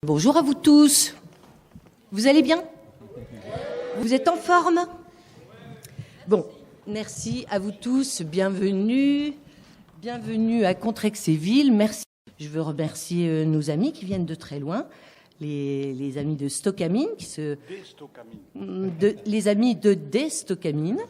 Bonjour à vous tous. Vous allez bien? Vous êtes en forme? Bon, merci à vous tous. Bienvenue. Bienvenue à Contrexéville. Merci. Je veux remercier nos amis qui viennent de très loin. Les amis de Stocamine, les amis de Destocamine,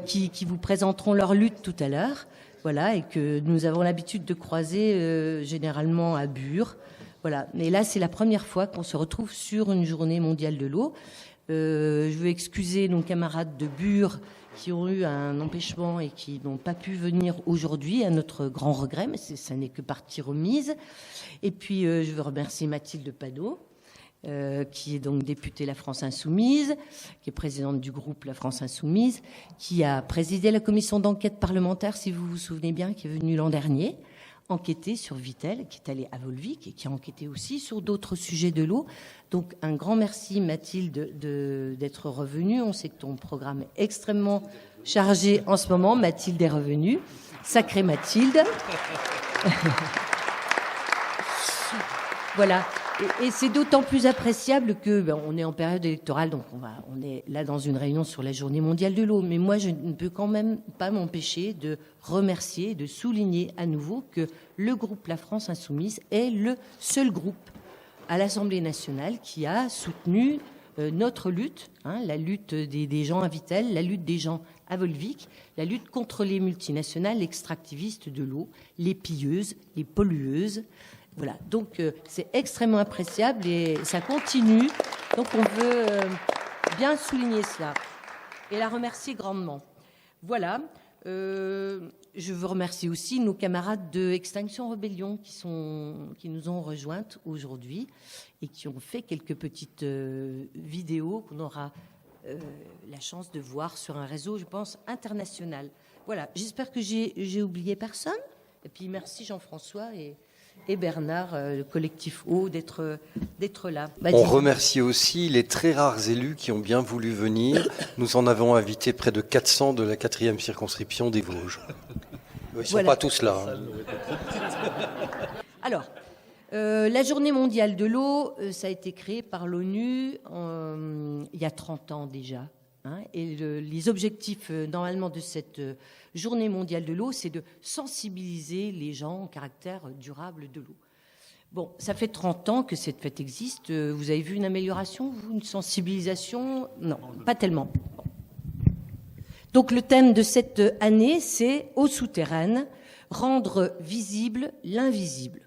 qui vous présenteront leur lutte tout à l'heure. Voilà, et que nous avons l'habitude de croiser généralement à Bure. Voilà. Mais là, c'est la première fois qu'on se retrouve sur une journée mondiale de l'eau. Je veux excuser nos camarades de Bure qui ont eu un empêchement et qui n'ont pas pu venir aujourd'hui, à notre grand regret, mais ça n'est que partie remise. Et puis, je veux remercier Mathilde Panot, qui est donc députée La France Insoumise, qui est présidente du groupe La France Insoumise, qui a présidé la commission d'enquête parlementaire, si vous vous souvenez bien, qui est venue l'an dernier, enquêter sur Vittel, qui est allé à Volvic et qui a enquêté aussi sur d'autres sujets de l'eau. Donc un grand merci Mathilde d'être revenue. On sait que ton programme est extrêmement chargé en ce moment. Mathilde est revenue. Sacrée Mathilde. Voilà. Et c'est d'autant plus appréciable que on est en période électorale, donc on est là dans une réunion sur la Journée mondiale de l'eau. Mais moi, je ne peux quand même pas m'empêcher de remercier, de souligner à nouveau que le groupe La France Insoumise est le seul groupe à l'Assemblée nationale qui a soutenu notre lutte, la lutte des gens à Vittel, la lutte des gens à Volvic, la lutte contre les multinationales extractivistes de l'eau, les pilleuses, les pollueuses. Voilà, donc c'est extrêmement appréciable et ça continue. Donc on veut bien souligner cela et la remercier grandement. Voilà, je veux remercier aussi nos camarades de Extinction Rebellion qui nous ont rejointes aujourd'hui et qui ont fait quelques petites vidéos qu'on aura la chance de voir sur un réseau, je pense, international. Voilà, j'espère que j'ai oublié personne. Et puis merci Jean-François et Bernard, le collectif Eau, d'être là. On remercie aussi les très rares élus qui ont bien voulu venir. Nous en avons invité près de 400 de la 4e circonscription des Vosges. Ils ne sont pas tous là. Alors, la Journée mondiale de l'eau, ça a été créé par l'ONU il y a 30 ans déjà. Et les objectifs, normalement, de cette Journée mondiale de l'eau, c'est de sensibiliser les gens au caractère durable de l'eau. Bon, ça fait 30 ans que cette fête existe. Vous avez vu une amélioration, vous, une sensibilisation? Non, pas tellement. Bon. Donc, le thème de cette année, c'est « Eau souterraine, rendre visible l'invisible ».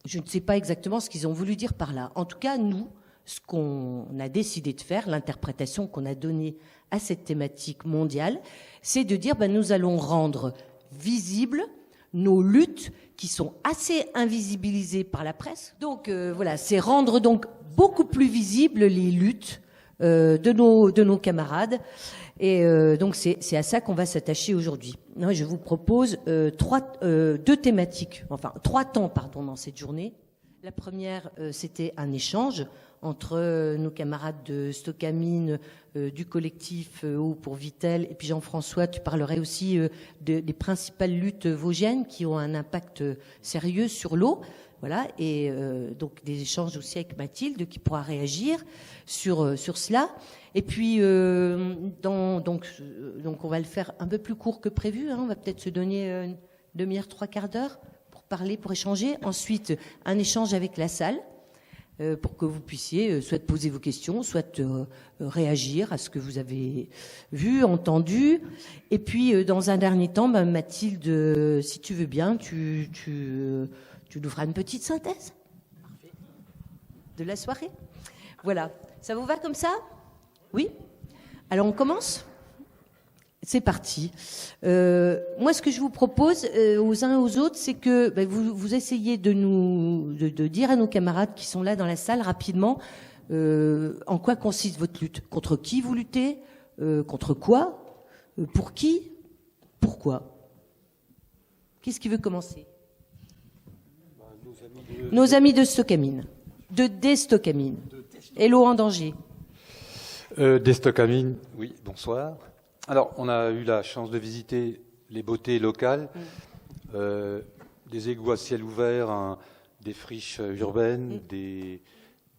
Je ne sais pas exactement ce qu'ils ont voulu dire par là. En tout cas, nous, ce qu'on a décidé de faire, l'interprétation qu'on a donnée à cette thématique mondiale, c'est de dire nous allons rendre visibles nos luttes qui sont assez invisibilisées par la presse. Donc voilà, c'est rendre donc beaucoup plus visibles les luttes de nos camarades. Et donc c'est à ça qu'on va s'attacher aujourd'hui. Je vous propose trois temps dans cette journée. La première, c'était un échange entre nos camarades de Stocamine, du collectif Eau pour Vittel, et puis Jean-François, tu parlerais aussi des principales luttes vosgiennes qui ont un impact sérieux sur l'eau. Voilà, et donc des échanges aussi avec Mathilde qui pourra réagir sur cela. Et puis donc on va le faire un peu plus court que prévu. On va peut-être se donner une demi-heure, 3/4 d'heure pour parler, pour échanger. Ensuite, un échange avec la salle pour que vous puissiez soit poser vos questions, soit réagir à ce que vous avez vu, entendu. Et puis, dans un dernier temps, Mathilde, si tu veux bien, tu nous feras une petite synthèse de la soirée. Voilà. Ça vous va comme ça? Oui? Alors, on commence? C'est parti. Moi, ce que je vous propose aux uns et aux autres, c'est que vous essayez de dire à nos camarades qui sont là dans la salle rapidement en quoi consiste votre lutte. Contre qui vous luttez? Contre quoi? Pour qui? Pourquoi? Qu'est-ce qui veut commencer? Nos amis de Stocamine. De Destocamine. Et l'eau en danger. Destocamine, oui, bonsoir. Alors, on a eu la chance de visiter les beautés locales, des égouts à ciel ouvert, des friches urbaines, des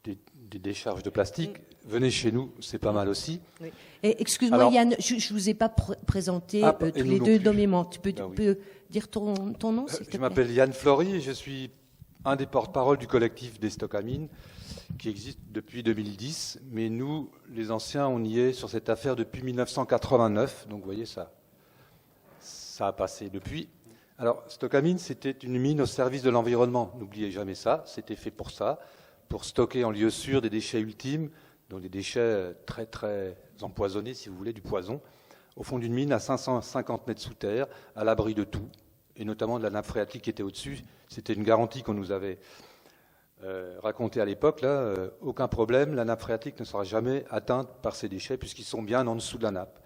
des décharges de plastique. Venez chez nous, c'est pas mal aussi. Oui. Et excuse-moi Yann, je ne vous ai pas présenté tous les deux nommément. Tu peux dire ton nom, s'il te plaît? Je m'appelle Yann Flory et je suis un des porte-parole du collectif des Stockamines qui existe depuis 2010. Mais nous, les anciens, on y est sur cette affaire depuis 1989. Donc vous voyez, ça a passé depuis. Alors, Stockamines, c'était une mine au service de l'environnement. N'oubliez jamais ça. C'était fait pour ça, pour stocker en lieu sûr des déchets ultimes, donc des déchets très, très empoisonnés, si vous voulez, du poison, au fond d'une mine à 550 mètres sous terre, à l'abri de tout, et notamment de la nappe phréatique qui était au-dessus. C'était une garantie qu'on nous avait racontée à l'époque. Là, aucun problème, la nappe phréatique ne sera jamais atteinte par ces déchets, puisqu'ils sont bien en dessous de la nappe.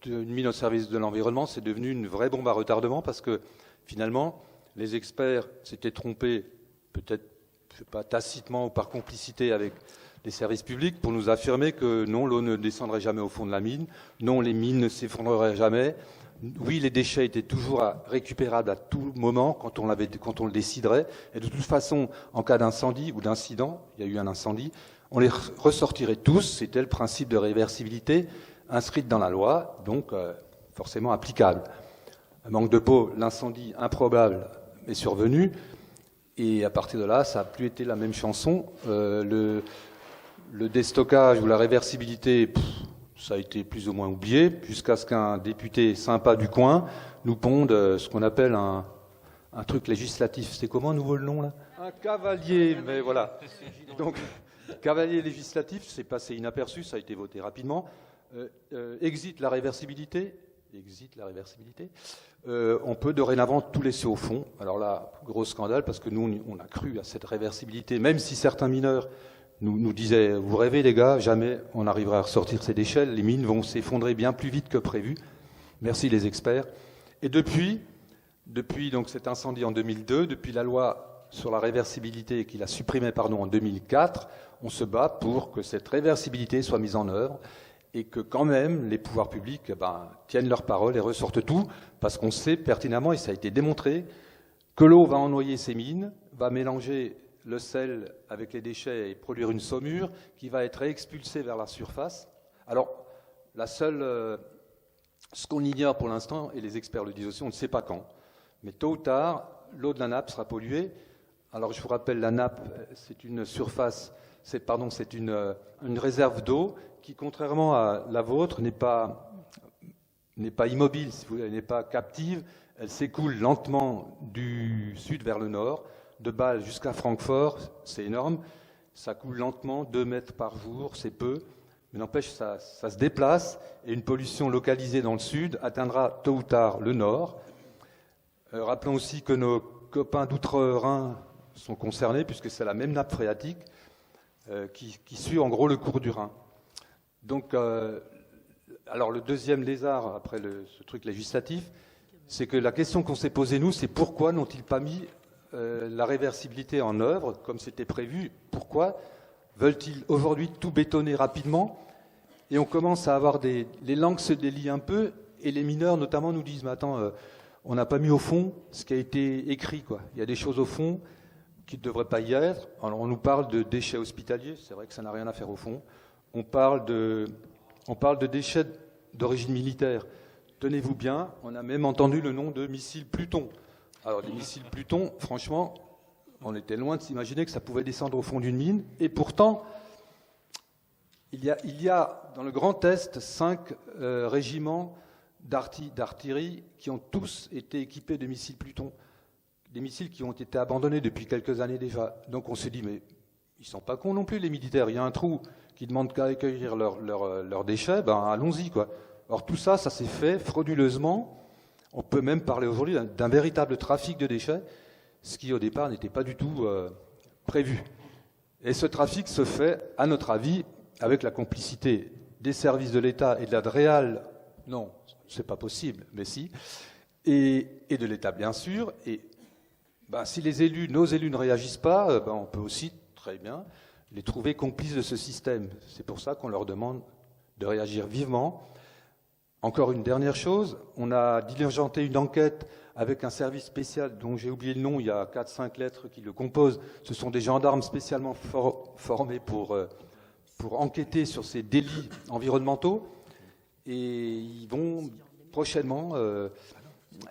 Une mine au service de l'environnement, c'est devenu une vraie bombe à retardement parce que finalement, les experts s'étaient trompés, peut-être, je sais pas, tacitement ou par complicité avec les services publics, pour nous affirmer que non, l'eau ne descendrait jamais au fond de la mine, non, les mines ne s'effondreraient jamais, oui, les déchets étaient toujours récupérables à tout moment quand on le déciderait, et de toute façon, en cas d'incendie ou d'incident, il y a eu un incendie, on les ressortirait tous, c'était le principe de réversibilité inscrite dans la loi, donc forcément applicable. Un manque de peau, l'incendie improbable est survenu, et à partir de là, ça n'a plus été la même chanson. Le déstockage ou la réversibilité, ça a été plus ou moins oublié, jusqu'à ce qu'un député sympa du coin nous ponde ce qu'on appelle un truc législatif. C'est comment, nouveau le nom là? Un cavalier, mais voilà. Donc, cavalier législatif, c'est passé inaperçu, ça a été voté rapidement. Exit la réversibilité, on peut dorénavant tout laisser au fond. Alors là, gros scandale, parce que nous, on a cru à cette réversibilité, même si certains mineurs nous disaient, vous rêvez les gars, jamais on arrivera à ressortir ces déchets, les mines vont s'effondrer bien plus vite que prévu. Merci les experts. Et depuis donc cet incendie en 2002, depuis la loi sur la réversibilité qui la supprimait en 2004, on se bat pour que cette réversibilité soit mise en œuvre, et que quand même les pouvoirs publics tiennent leur parole et ressortent tout, parce qu'on sait pertinemment, et ça a été démontré, que l'eau va ennoyer ces mines, va mélanger le sel avec les déchets et produire une saumure qui va être expulsée vers la surface. Alors, ce qu'on ignore pour l'instant, et les experts le disent aussi, on ne sait pas quand, mais tôt ou tard, l'eau de la nappe sera polluée. Alors, je vous rappelle, la nappe, c'est une surface, c'est une réserve d'eau qui, contrairement à la vôtre, n'est pas immobile, si vous voulez, elle n'est pas captive, elle s'écoule lentement du sud vers le nord, de Bâle jusqu'à Francfort, c'est énorme, ça coule lentement, 2 mètres par jour, c'est peu, mais n'empêche, ça se déplace, et une pollution localisée dans le sud atteindra tôt ou tard le nord. Rappelons aussi que nos copains d'Outre-Rhin sont concernés, puisque c'est la même nappe phréatique qui suit en gros le cours du Rhin. Donc, alors le deuxième lézard, après ce truc législatif, c'est que la question qu'on s'est posée, nous, c'est pourquoi n'ont-ils pas mis la réversibilité en œuvre, comme c'était prévu? Pourquoi veulent-ils aujourd'hui tout bétonner rapidement? Et on commence à avoir les langues se délient un peu, et les mineurs notamment nous disent, mais attends, on n'a pas mis au fond ce qui a été écrit, quoi. Il y a des choses au fond qui ne devraient pas y être. Alors on nous parle de déchets hospitaliers, c'est vrai que ça n'a rien à faire au fond. On parle de déchets d'origine militaire. Tenez-vous bien, on a même entendu le nom de missiles Pluton. Alors, les missiles Pluton, franchement, on était loin de s'imaginer que ça pouvait descendre au fond d'une mine. Et pourtant, il y a dans le Grand Est 5 régiments d'artillerie qui ont tous été équipés de missiles Pluton. Des missiles qui ont été abandonnés depuis quelques années déjà. Donc on se dit, mais ils sont pas cons non plus, les militaires. Il y a un trou qui demande qu'à accueillir leurs déchets, allons-y, quoi. Or tout ça s'est fait frauduleusement. On peut même parler aujourd'hui d'un véritable trafic de déchets, ce qui au départ n'était pas du tout prévu. Et ce trafic se fait, à notre avis, avec la complicité des services de l'État et de la DREAL. Non, c'est pas possible, mais si. Et de l'État, bien sûr. Et si nos élus ne réagissent pas, on peut aussi très bien les trouver complices de ce système. C'est pour ça qu'on leur demande de réagir vivement, Encore une dernière chose, on a diligenté une enquête avec un service spécial dont j'ai oublié le nom, il y a 4-5 lettres qui le composent. Ce sont des gendarmes spécialement formés pour enquêter sur ces délits environnementaux. Et ils vont prochainement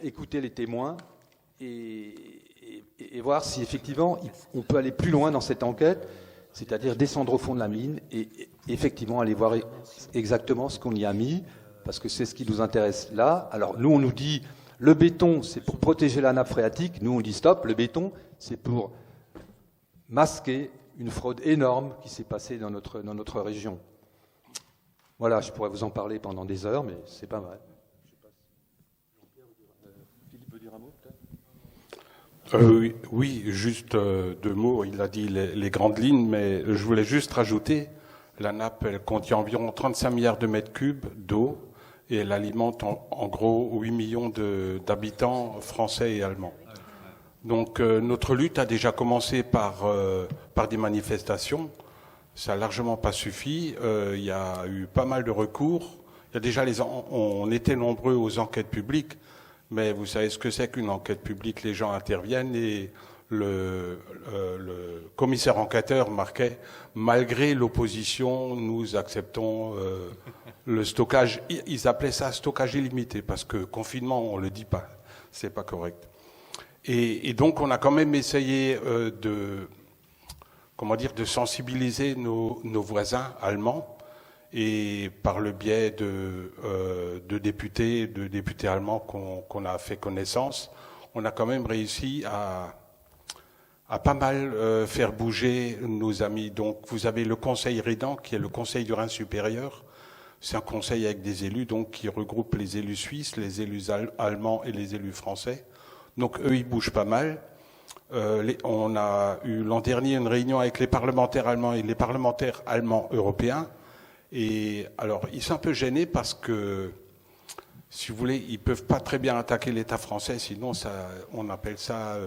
écouter les témoins et voir si effectivement on peut aller plus loin dans cette enquête, c'est-à-dire descendre au fond de la mine et effectivement aller voir exactement ce qu'on y a mis, parce que c'est ce qui nous intéresse là. Alors nous, on nous dit le béton, c'est pour protéger la nappe phréatique. Nous, on dit stop, le béton, c'est pour masquer une fraude énorme qui s'est passée dans notre région. Voilà, je pourrais vous en parler pendant des heures, mais c'est pas mal. Philippe veut dire un mot, peut-être ? Oui, juste 2 mots. Il a dit les grandes lignes, mais je voulais juste rajouter, la nappe, elle contient environ 35 milliards de mètres cubes d'eau et elle alimente en gros 8 millions d'habitants français et allemands. Donc notre lutte a déjà commencé par des manifestations. Ça n'a largement pas suffi. Il y a eu pas mal de recours. Il y a déjà on était nombreux aux enquêtes publiques, mais vous savez ce que c'est qu'une enquête publique. Les gens interviennent et le commissaire enquêteur marquait « Malgré l'opposition, nous acceptons le stockage ». Ils appelaient ça stockage illimité parce que confinement, on le dit pas. C'est pas correct. Et donc, on a quand même essayé de sensibiliser nos voisins allemands et par le biais de députés allemands qu'on a fait connaissance, on a quand même réussi à pas mal faire bouger nos amis. Donc, vous avez le Conseil Ridan, qui est le Conseil du Rhin supérieur. C'est un conseil avec des élus, donc qui regroupe les élus suisses, les élus allemands et les élus français. Donc, eux, ils bougent pas mal. On a eu l'an dernier une réunion avec les parlementaires allemands et les parlementaires allemands européens. Et alors, ils sont un peu gênés parce que, si vous voulez, ils peuvent pas très bien attaquer l'État français, sinon on appelle ça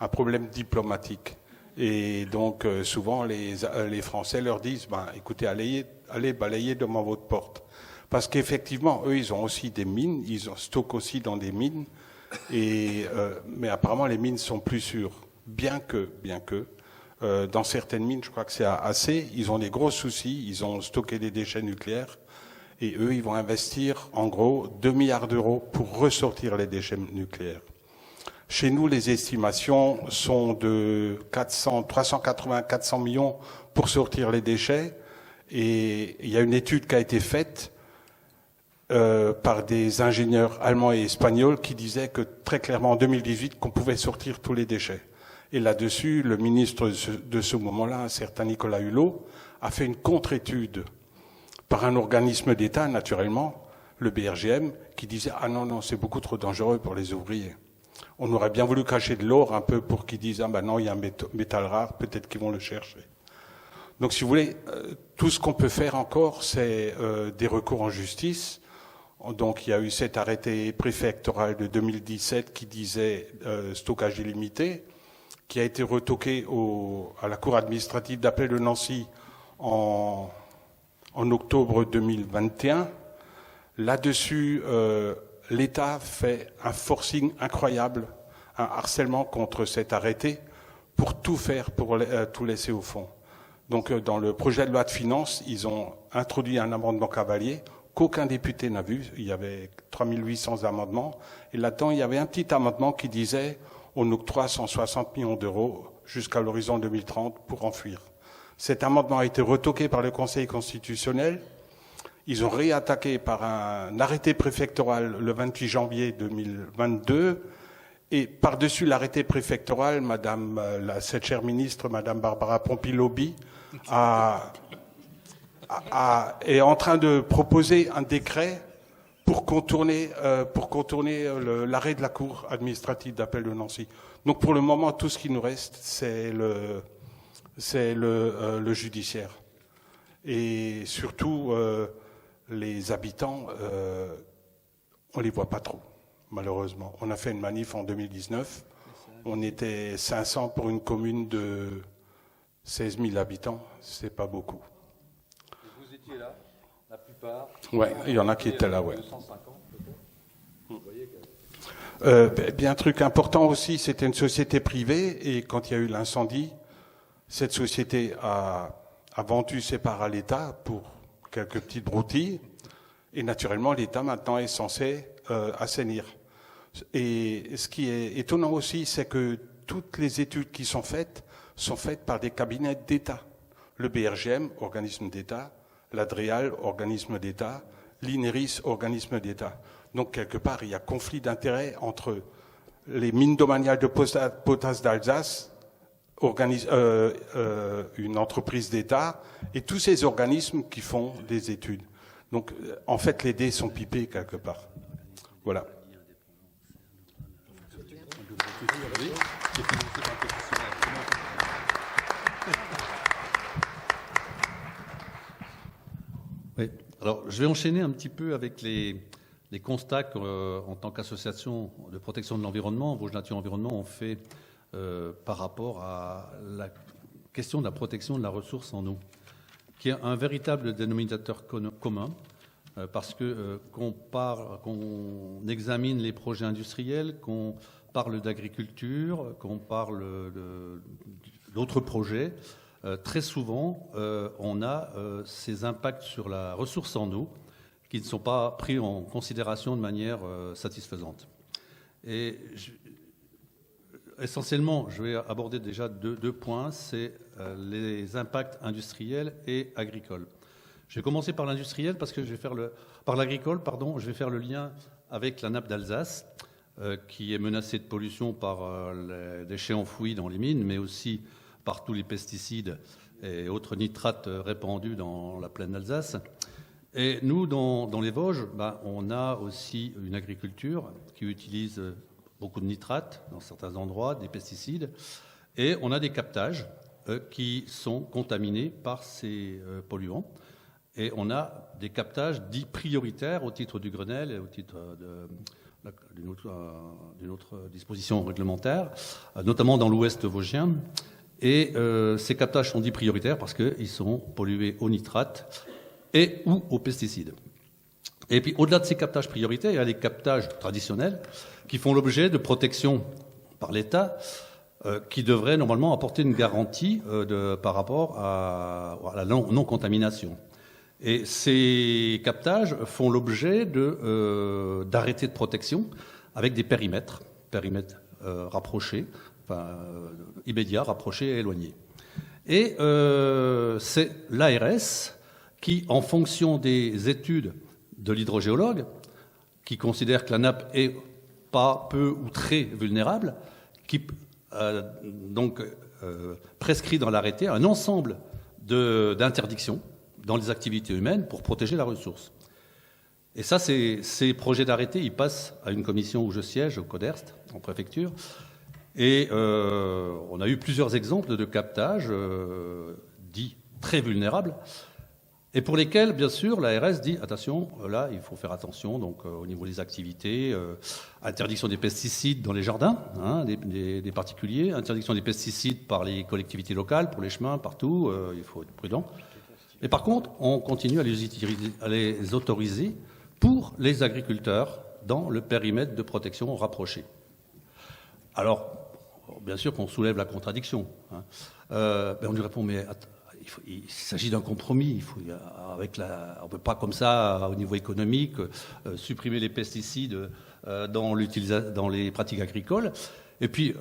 un problème diplomatique. Et donc, souvent, les Français leur disent, écoutez, allez balayer devant votre porte. Parce qu'effectivement, eux, ils ont aussi des mines, ils stockent aussi dans des mines. Mais apparemment les mines sont plus sûres, bien que dans certaines mines, je crois que c'est à AC, ils ont des gros soucis, ils ont stocké des déchets nucléaires et eux ils vont investir en gros 2 milliards d'euros pour ressortir les déchets nucléaires. Chez nous, les estimations sont de 380-400 millions pour sortir les déchets et il y a une étude qui a été faite par des ingénieurs allemands et espagnols qui disaient que très clairement en 2018 qu'on pouvait sortir tous les déchets. Et là-dessus, le ministre de ce moment-là, un certain Nicolas Hulot, a fait une contre-étude par un organisme d'État, naturellement, le BRGM, qui disait « Ah non, c'est beaucoup trop dangereux pour les ouvriers. On aurait bien voulu cacher de l'or un peu pour qu'ils disent « Ah non, il y a un métal rare, peut-être qu'ils vont le chercher. » Donc si vous voulez, tout ce qu'on peut faire encore, c'est des recours en justice. Donc il y a eu cet arrêté préfectoral de 2017 qui disait stockage illimité, qui a été retoqué à la Cour administrative d'appel de Nancy en octobre 2021. Là-dessus, l'État fait un forcing incroyable, un harcèlement contre cet arrêté pour tout faire, pour tout laisser au fond. Donc dans le projet de loi de finances, ils ont introduit un amendement cavalier qu'aucun député n'a vu. Il y avait 3800 amendements. Et là-dedans, il y avait un petit amendement qui disait on octroie 160 millions d'euros jusqu'à l'horizon 2030 pour enfuir. Cet amendement a été retoqué par le Conseil constitutionnel. Ils ont réattaqué par un arrêté préfectoral le 28 janvier 2022. Et par-dessus l'arrêté préfectoral, cette chère ministre, Madame Barbara Pompili est en train de proposer un décret pour contourner l'arrêt de la Cour administrative d'appel de Nancy. Donc pour le moment, tout ce qui nous reste, c'est le judiciaire. Et surtout, les habitants, on les voit pas trop, malheureusement. On a fait une manif en 2019. On était 500 pour une commune de 16 000 habitants. C'est pas beaucoup. Vous étiez là, la plupart. Oui, il y en a qui étaient là, oui. 250 peut-être. Vous voyez Bien, un truc important aussi, c'était une société privée, et quand il y a eu l'incendie, cette société a vendu ses parts à l'État pour quelques petites broutilles, et naturellement, l'État maintenant est censé assainir. Et ce qui est étonnant aussi, c'est que toutes les études qui sont faites par des cabinets d'État. Le BRGM, organisme d'État, l'ADREAL, organisme d'État, l'INERIS, organisme d'État. Donc, quelque part, il y a conflit d'intérêts entre les mines domaniales de potasse d'Alsace, une entreprise d'État, et tous ces organismes qui font des études. Donc, en fait, les dés sont pipés quelque part. Voilà. Oui. Alors, je vais enchaîner un petit peu avec les constats qu'en tant qu'association de protection de l'environnement, Vosges Nature Environnement, on fait par rapport à la question de la protection de la ressource en eau, qui est un véritable dénominateur commun, parce que qu'on examine les projets industriels, qu'on parle d'agriculture, qu'on parle d'autres projets, très souvent, on a ces impacts sur la ressource en eau qui ne sont pas pris en considération de manière satisfaisante. Et essentiellement, je vais aborder déjà deux points, c'est les impacts industriels et agricoles. Je vais commencer par l'industriel parce que par l'agricole, pardon, je vais faire le lien avec la nappe d'Alsace, qui est menacée de pollution par les déchets enfouis dans les mines, mais aussi par tous les pesticides et autres nitrates répandus dans la plaine d'Alsace. Et nous, dans les Vosges, on a aussi une agriculture qui utilise beaucoup de nitrates dans certains endroits, des pesticides, et on a des captages qui sont contaminés par ces polluants. Et on a des captages dits prioritaires au titre du Grenelle et au titre d'une autre disposition réglementaire, notamment dans l'ouest vosgien. Et ces captages sont dits prioritaires parce qu'ils sont pollués au nitrate et ou aux pesticides. Et puis au-delà de ces captages prioritaires, il y a les captages traditionnels qui font l'objet de protection par l'État, qui devraient normalement apporter une garantie par rapport à la non-contamination. Et ces captages font l'objet d'arrêtés de protection avec des périmètres rapprochés, immédiats, rapprochés et éloignés. Et c'est l'ARS qui, en fonction des études de l'hydrogéologue, qui considère que la nappe est pas peu ou très vulnérable, qui prescrit dans l'arrêté un ensemble d'interdictions dans les activités humaines pour protéger la ressource. Et ça, ces projets d'arrêté, ils passent à une commission où je siège, au CODERST, en préfecture. Et on a eu plusieurs exemples de captages dits très vulnérables, et pour lesquels, bien sûr, l'ARS dit, attention, là, il faut faire attention, donc au niveau des activités, interdiction des pesticides dans les jardins, des particuliers, interdiction des pesticides par les collectivités locales, pour les chemins, partout, il faut être prudent. Et par contre, on continue à les autoriser pour les agriculteurs dans le périmètre de protection rapproché. Alors, bien sûr qu'on soulève la contradiction. On lui répond, mais il s'agit d'un compromis. On ne peut pas comme ça, au niveau économique, supprimer les pesticides dans les pratiques agricoles. Et puis,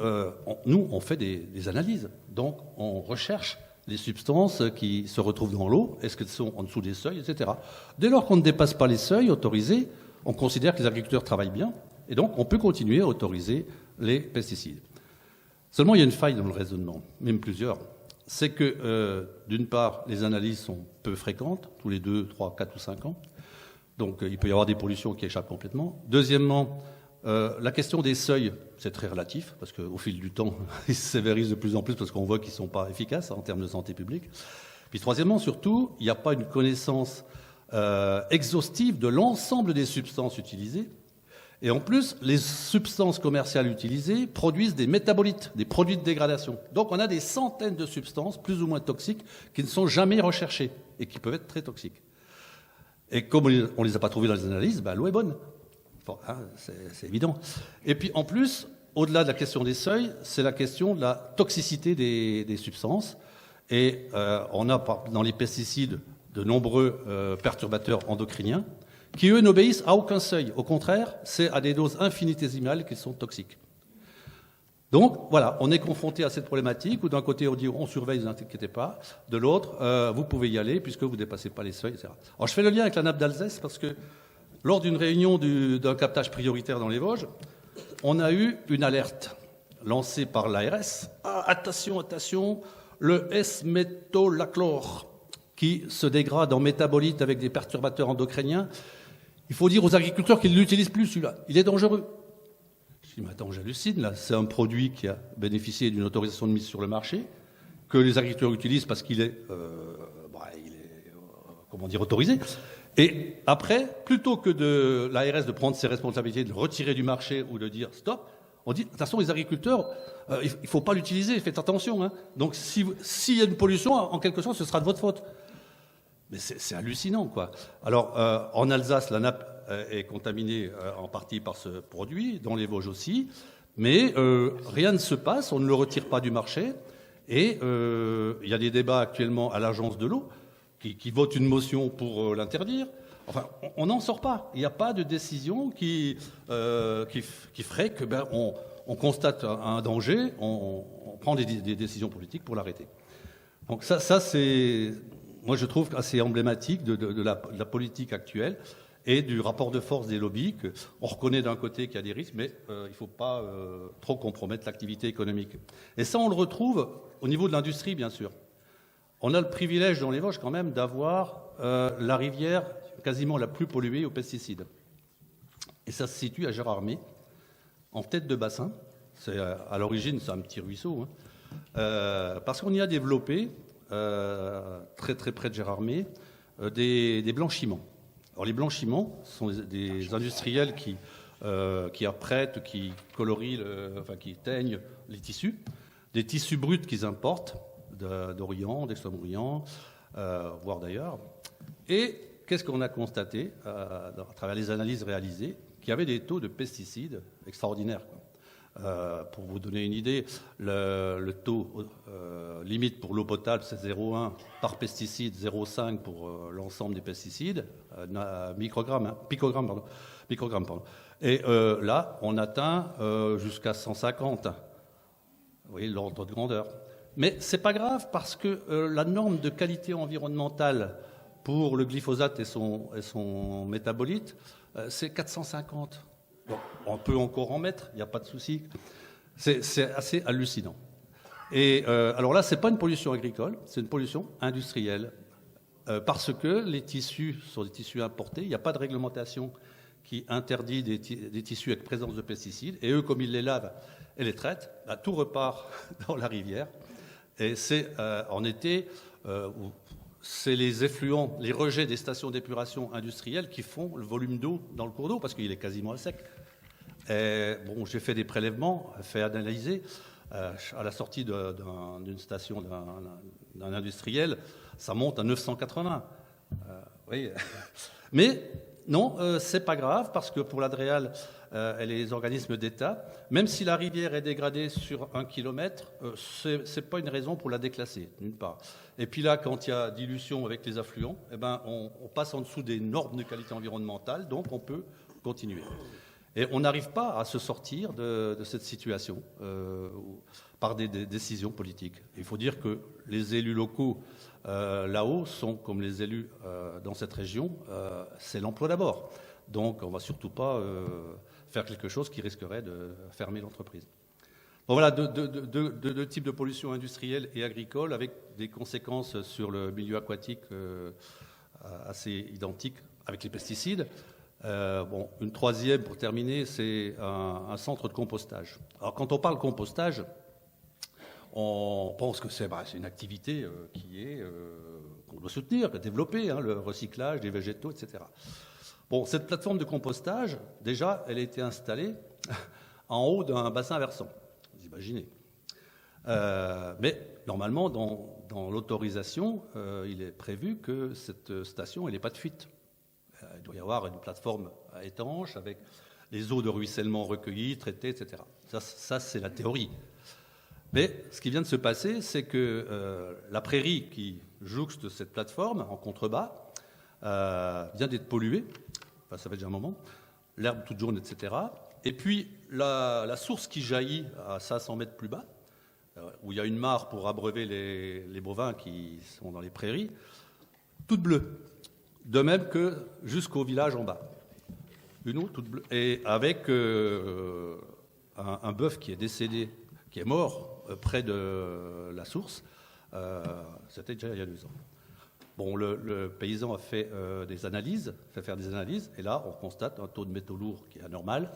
nous, on fait des analyses. Donc, on recherche les substances qui se retrouvent dans l'eau, est-ce qu'elles sont en dessous des seuils, etc. Dès lors qu'on ne dépasse pas les seuils autorisés, on considère que les agriculteurs travaillent bien, et donc on peut continuer à autoriser les pesticides. Seulement, il y a une faille dans le raisonnement, même plusieurs. C'est que, d'une part, les analyses sont peu fréquentes, tous les 2, 3, 4 ou 5 ans. Donc, il peut y avoir des pollutions qui échappent complètement. Deuxièmement, la question des seuils, c'est très relatif, parce qu'au fil du temps, ils se sévérisent de plus en plus, parce qu'on voit qu'ils ne sont pas efficaces en termes de santé publique. Puis troisièmement, surtout, il n'y a pas une connaissance exhaustive de l'ensemble des substances utilisées. Et en plus, les substances commerciales utilisées produisent des métabolites, des produits de dégradation. Donc on a des centaines de substances, plus ou moins toxiques, qui ne sont jamais recherchées et qui peuvent être très toxiques. Et comme on ne les a pas trouvés dans les analyses, l'eau est bonne. Bon, hein, c'est évident. Et puis en plus, au-delà de la question des seuils, c'est la question de la toxicité des substances. Et on a dans les pesticides de nombreux perturbateurs endocriniens qui, eux, n'obéissent à aucun seuil. Au contraire, c'est à des doses infinitésimales qu'ils sont toxiques. Donc voilà, on est confronté à cette problématique où d'un côté on dit on surveille, ne vous inquiétez pas, de l'autre vous pouvez y aller puisque vous ne dépassez pas les seuils, etc. Alors je fais le lien avec la nappe d'Alsace parce que lors d'une réunion d'un captage prioritaire dans les Vosges, on a eu une alerte lancée par l'ARS. Ah, attention, attention, le S-métolachlore qui se dégrade en métabolite avec des perturbateurs endocriniens. Il faut dire aux agriculteurs qu'ils ne l'utilisent plus celui-là, il est dangereux. Je dis, mais attends, j'hallucine, là. C'est un produit qui a bénéficié d'une autorisation de mise sur le marché, que les agriculteurs utilisent parce qu'il est, autorisé. Et après, plutôt que de l'ARS de prendre ses responsabilités, de le retirer du marché ou de dire stop, on dit, de toute façon, les agriculteurs, il ne faut pas l'utiliser, faites attention. Hein. Donc, s'il y a une pollution, en quelque sorte, ce sera de votre faute. Mais c'est hallucinant, quoi. Alors, en Alsace, la nappe est contaminée en partie par ce produit, dans les Vosges aussi, mais rien ne se passe, on ne le retire pas du marché, et il y a des débats actuellement à l'agence de l'eau qui vote une motion pour l'interdire. Enfin, on n'en sort pas. Il n'y a pas de décision qui ferait que on constate un danger, on prend des décisions politiques pour l'arrêter. Donc ça c'est, moi je trouve assez emblématique de la politique actuelle et du rapport de force des lobbies. On reconnaît d'un côté qu'il y a des risques, mais il ne faut pas trop compromettre l'activité économique. Et ça, on le retrouve au niveau de l'industrie, bien sûr. On a le privilège dans les Vosges quand même d'avoir la rivière quasiment la plus polluée aux pesticides. Et ça se situe à Gérardmer, en tête de bassin. À l'origine, c'est un petit ruisseau. Hein. Parce qu'on y a développé, très très près de Gérardmer, des blanchiments. Alors les blanchiments sont des industriels qui apprêtent, qui colorient, qui teignent les tissus, des tissus bruts qu'ils importent d'Orient, d'Extrême-Orient, voire d'ailleurs. Et qu'est-ce qu'on a constaté à travers les analyses réalisées? Qu'il y avait des taux de pesticides extraordinaires. Pour vous donner une idée, le taux limite pour l'eau potable, c'est 0,1 par pesticide, 0,5 pour l'ensemble des pesticides, microgrammes. Et là, on atteint jusqu'à 150. Vous voyez l'ordre de grandeur. Mais c'est pas grave parce que la norme de qualité environnementale pour le glyphosate et son métabolite, c'est 450. Bon, on peut encore en mettre, il n'y a pas de souci. C'est assez hallucinant. Et alors là, ce n'est pas une pollution agricole, c'est une pollution industrielle. Parce que les tissus sont des tissus importés, il n'y a pas de réglementation qui interdit des tissus avec présence de pesticides. Et eux, comme ils les lavent et les traitent, tout repart dans la rivière. Et c'est en été, c'est les effluents, les rejets des stations d'épuration industrielles qui font le volume d'eau dans le cours d'eau, parce qu'il est quasiment à sec. Et, bon, j'ai fait des prélèvements, fait analyser. À la sortie d'une station d'un industriel, ça monte à 980. Oui. Mais non, c'est pas grave, parce que pour l'Adréal et les organismes d'État, même si la rivière est dégradée sur 1 kilomètre, c'est pas une raison pour la déclasser, d'une part. Et puis là, quand il y a dilution avec les affluents, eh ben, on passe en dessous des normes de qualité environnementale, donc on peut continuer. Et on n'arrive pas à se sortir de cette situation par des décisions politiques. Il faut dire que les élus locaux là-haut sont comme les élus dans cette région, c'est l'emploi d'abord. Donc on ne va surtout pas faire quelque chose qui risquerait de fermer l'entreprise. Bon, voilà deux types de pollution industrielle et agricole avec des conséquences sur le milieu aquatique assez identiques avec les pesticides. Une troisième, pour terminer, c'est un centre de compostage. Alors, quand on parle compostage, on pense que c'est une activité qu'on doit soutenir, développer, hein, le recyclage des végétaux, etc. Bon, cette plateforme de compostage, déjà, elle a été installée en haut d'un bassin versant. Vous imaginez. Mais normalement, dans l'autorisation, il est prévu que cette station, elle n'ait pas de fuite. il doit y avoir une plateforme étanche avec les eaux de ruissellement recueillies, traitées, etc. Ça c'est la théorie. Mais ce qui vient de se passer, c'est que la prairie qui jouxte cette plateforme en contrebas vient d'être polluée, enfin, ça fait déjà un moment, l'herbe toute jaune, etc. Et puis la source qui jaillit à 500 mètres plus bas, où il y a une mare pour abreuver les bovins qui sont dans les prairies, toute bleue. De même que jusqu'au village en bas. Une eau toute bleue. Et avec un bœuf qui est décédé, qui est mort près de la source, c'était déjà il y a 2 ans. Bon, le paysan a fait des analyses, fait faire des analyses, et là, on constate un taux de métaux lourds qui est anormal,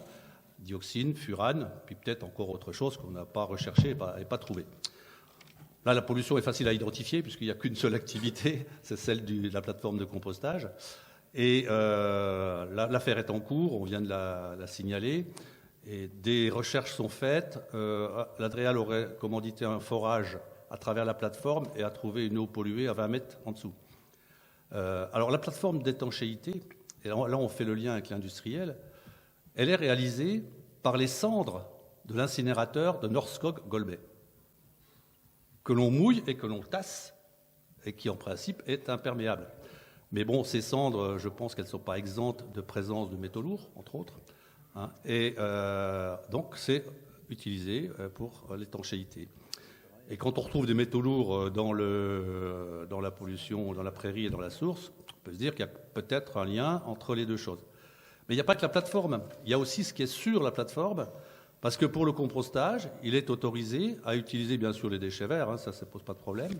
dioxine, furane, puis peut-être encore autre chose qu'on n'a pas recherché et pas trouvé. Là, la pollution est facile à identifier, puisqu'il n'y a qu'une seule activité, c'est celle de la plateforme de compostage. Et l'affaire est en cours, on vient de la signaler, et des recherches sont faites. L'Adréal aurait commandité un forage à travers la plateforme et a trouvé une eau polluée à 20 mètres en dessous. Alors la plateforme d'étanchéité, et là on fait le lien avec l'industriel, elle est réalisée par les cendres de l'incinérateur de Norskog Golbey, que l'on mouille et que l'on tasse, et qui en principe est imperméable. Mais bon, ces cendres, je pense qu'elles ne sont pas exemptes de présence de métaux lourds, entre autres, hein, et donc c'est utilisé pour l'étanchéité. Et quand on retrouve des métaux lourds dans la pollution, dans la prairie et dans la source, on peut se dire qu'il y a peut-être un lien entre les deux choses. Mais il n'y a pas que la plateforme, il y a aussi ce qui est sur la plateforme, parce que pour le compostage, il est autorisé à utiliser bien sûr les déchets verts, hein, ça ne pose pas de problème,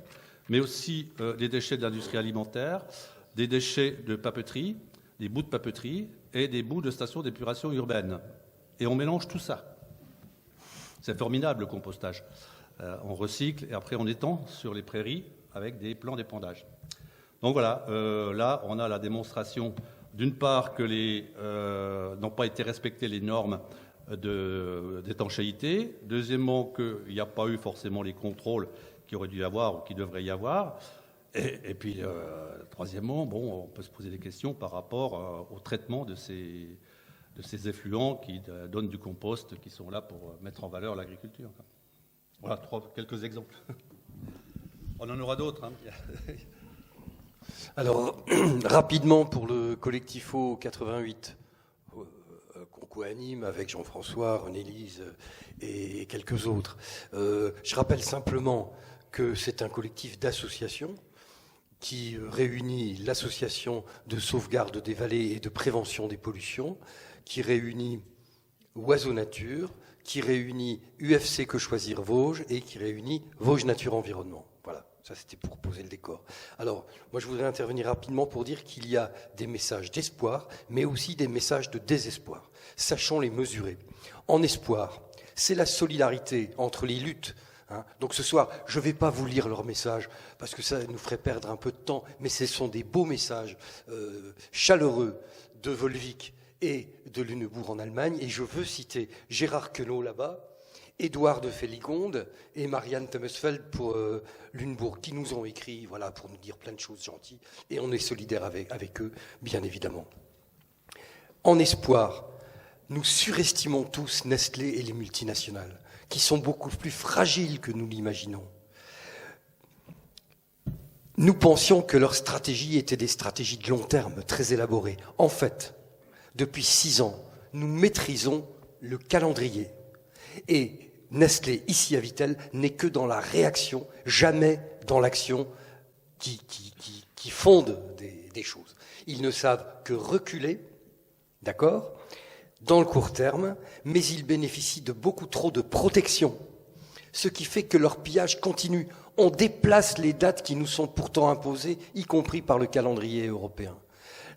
mais aussi les déchets de l'industrie alimentaire, des déchets de papeterie, des bouts de papeterie et des bouts de stations d'épuration urbaine. Et on mélange tout ça. C'est formidable le compostage. On recycle et après on étend sur les prairies avec des plans d'épandage. Donc voilà, là on a la démonstration d'une part que n'ont pas été respectées les normes d'étanchéité, deuxièmement qu'il n'y a pas eu forcément les contrôles qu'il aurait dû y avoir ou qu'il devrait y avoir, et puis troisièmement, bon, on peut se poser des questions par rapport au traitement de ces effluents qui donnent du compost, qui sont là pour mettre en valeur l'agriculture. Voilà, quelques exemples. On en aura d'autres. Hein. Alors, rapidement, pour le collectif O 88, qu'on co-anime avec Jean-François, René-Lise et quelques autres, je rappelle simplement que c'est un collectif d'associations qui réunit l'association de sauvegarde des vallées et de prévention des pollutions, qui réunit Oiseaux Nature, qui réunit UFC Que Choisir Vosges et qui réunit Vosges Nature Environnement. Voilà, ça c'était pour poser le décor. Alors, moi je voudrais intervenir rapidement pour dire qu'il y a des messages d'espoir, mais aussi des messages de désespoir. Sachons les mesurer. En espoir, c'est la solidarité entre les luttes. Hein. Donc ce soir, je ne vais pas vous lire leurs messages, parce que ça nous ferait perdre un peu de temps, mais ce sont des beaux messages chaleureux de Volvic et de Lüneburg en Allemagne, et je veux citer Gérard Queneau là-bas, Édouard de Féligonde et Marianne Temesfeld pour Lüneburg, qui nous ont écrit, voilà, pour nous dire plein de choses gentilles, et on est solidaires avec eux, bien évidemment. En espoir, nous surestimons tous Nestlé et les multinationales, qui sont beaucoup plus fragiles que nous l'imaginons. Nous pensions que leurs stratégies étaient des stratégies de long terme, très élaborées. En fait, depuis 6 ans, nous maîtrisons le calendrier. Et Nestlé, ici à Vittel, n'est que dans la réaction, jamais dans l'action qui fonde des choses. Ils ne savent que reculer, d'accord, dans le court terme, mais ils bénéficient de beaucoup trop de protection, ce qui fait que leur pillage continue. On déplace les dates qui nous sont pourtant imposées, y compris par le calendrier européen.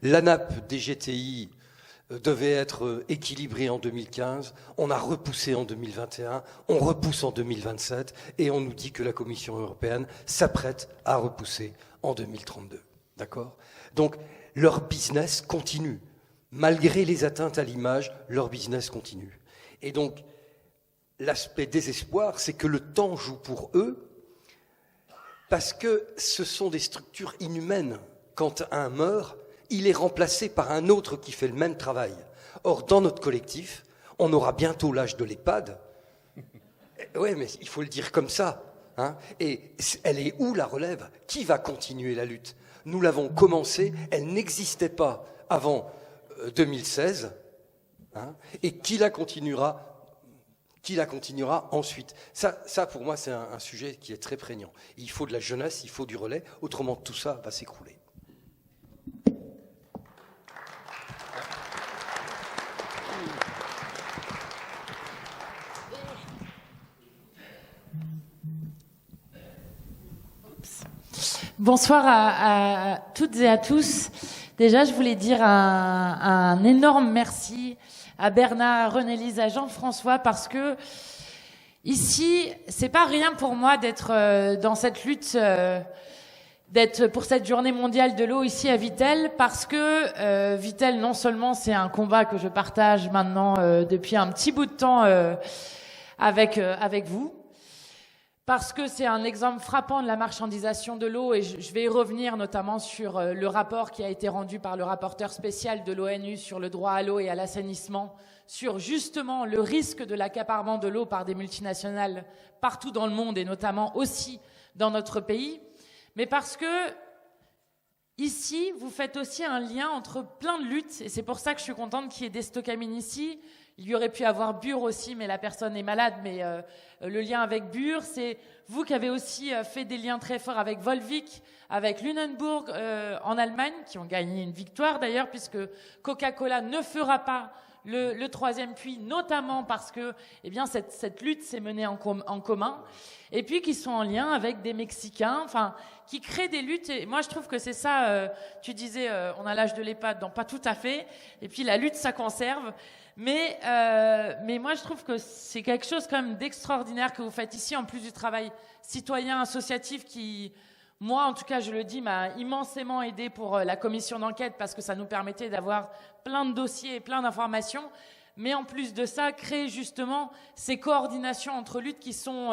L'ANAP des GTI devait être équilibré en 2015, on a repoussé en 2021, on repousse en 2027 et on nous dit que la Commission européenne s'apprête à repousser en 2032. D'accord ? Donc leur business continue. Malgré les atteintes à l'image, leur business continue. Et donc l'aspect désespoir, c'est que le temps joue pour eux parce que ce sont des structures inhumaines. Quand un meurt, il est remplacé par un autre qui fait le même travail. Or, dans notre collectif, on aura bientôt l'âge de l'EHPAD. Oui, mais il faut le dire comme ça. Hein. Et elle est où la relève? Qui va continuer la lutte? Nous l'avons commencée, elle n'existait pas avant 2016. Hein, et qui la continuera ensuite? Ça, pour moi, c'est un sujet qui est très prégnant. Il faut de la jeunesse, il faut du relais, autrement tout ça va s'écrouler. Bonsoir à toutes et à tous. Déjà, je voulais dire un énorme merci à Bernard, René-Lise, à Jean-François, parce que ici, c'est pas rien pour moi d'être dans cette lutte, d'être pour cette journée mondiale de l'eau ici à Vittel, parce que Vittel, non seulement c'est un combat que je partage maintenant depuis un petit bout de temps avec vous, parce que c'est un exemple frappant de la marchandisation de l'eau, et je vais y revenir notamment sur le rapport qui a été rendu par le rapporteur spécial de l'ONU sur le droit à l'eau et à l'assainissement, sur justement le risque de l'accaparement de l'eau par des multinationales partout dans le monde et notamment aussi dans notre pays, mais parce que ici, vous faites aussi un lien entre plein de luttes, et c'est pour ça que je suis contente qu'il y ait des Stocamines ici. Il y aurait pu avoir Bure aussi, mais la personne est malade, mais le lien avec Bure, c'est vous qui avez aussi fait des liens très forts avec Volvic, avec Lunenburg en Allemagne, qui ont gagné une victoire d'ailleurs, puisque Coca-Cola ne fera pas le troisième puits, notamment parce que eh bien, cette lutte s'est menée en commun, et puis qui sont en lien avec des Mexicains, enfin, qui créent des luttes. Et moi, je trouve que c'est ça, tu disais, on a l'âge de l'EHPAD, non pas tout à fait, et puis la lutte, ça conserve. Mais moi, je trouve que c'est quelque chose quand même d'extraordinaire que vous faites ici, en plus du travail citoyen associatif qui, moi, en tout cas, je le dis, m'a immensément aidé pour la commission d'enquête parce que ça nous permettait d'avoir plein de dossiers et plein d'informations. Mais en plus de ça, créer justement ces coordinations entre luttes qui sont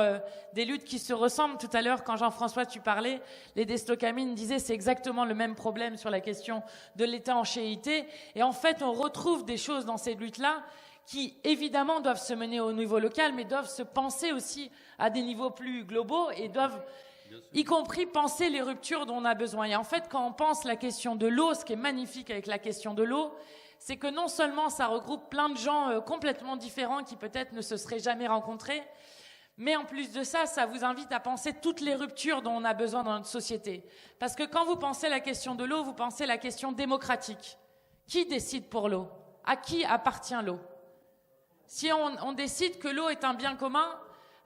des luttes qui se ressemblent. Tout à l'heure, quand Jean-François, tu parlais, les Destocamines disaient c'est exactement le même problème sur la question de l'étanchéité. Et en fait, on retrouve des choses dans ces luttes-là qui, évidemment, doivent se mener au niveau local, mais doivent se penser aussi à des niveaux plus globaux et doivent, y compris, penser les ruptures dont on a besoin. Et en fait, quand on pense la question de l'eau, ce qui est magnifique avec la question de l'eau, c'est que non seulement ça regroupe plein de gens complètement différents qui peut-être ne se seraient jamais rencontrés, mais en plus de ça, ça vous invite à penser toutes les ruptures dont on a besoin dans notre société. Parce que quand vous pensez la question de l'eau, vous pensez la question démocratique. Qui décide pour l'eau? À qui appartient l'eau? Si on décide que l'eau est un bien commun,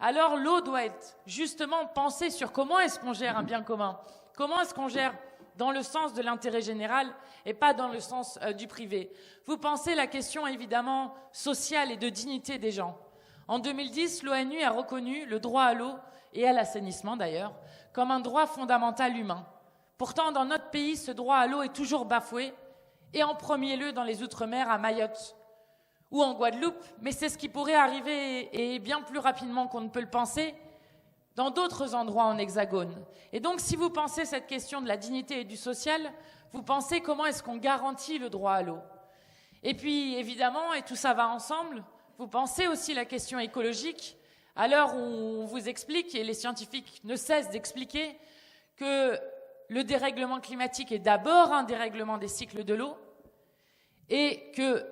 alors l'eau doit être justement pensée sur comment est-ce qu'on gère un bien commun. Comment est-ce qu'on gère dans le sens de l'intérêt général et pas dans le sens du privé. Vous pensez la question évidemment sociale et de dignité des gens. En 2010, l'ONU a reconnu le droit à l'eau et à l'assainissement d'ailleurs comme un droit fondamental humain. Pourtant, dans notre pays, ce droit à l'eau est toujours bafoué et en premier lieu dans les Outre-mer à Mayotte ou en Guadeloupe, mais c'est ce qui pourrait arriver et bien plus rapidement qu'on ne peut le penser dans d'autres endroits en Hexagone. Et donc, si vous pensez cette question de la dignité et du social, vous pensez comment est-ce qu'on garantit le droit à l'eau. Et puis, évidemment, et tout ça va ensemble, vous pensez aussi la question écologique, à l'heure où on vous explique, et les scientifiques ne cessent d'expliquer, que le dérèglement climatique est d'abord un dérèglement des cycles de l'eau, et que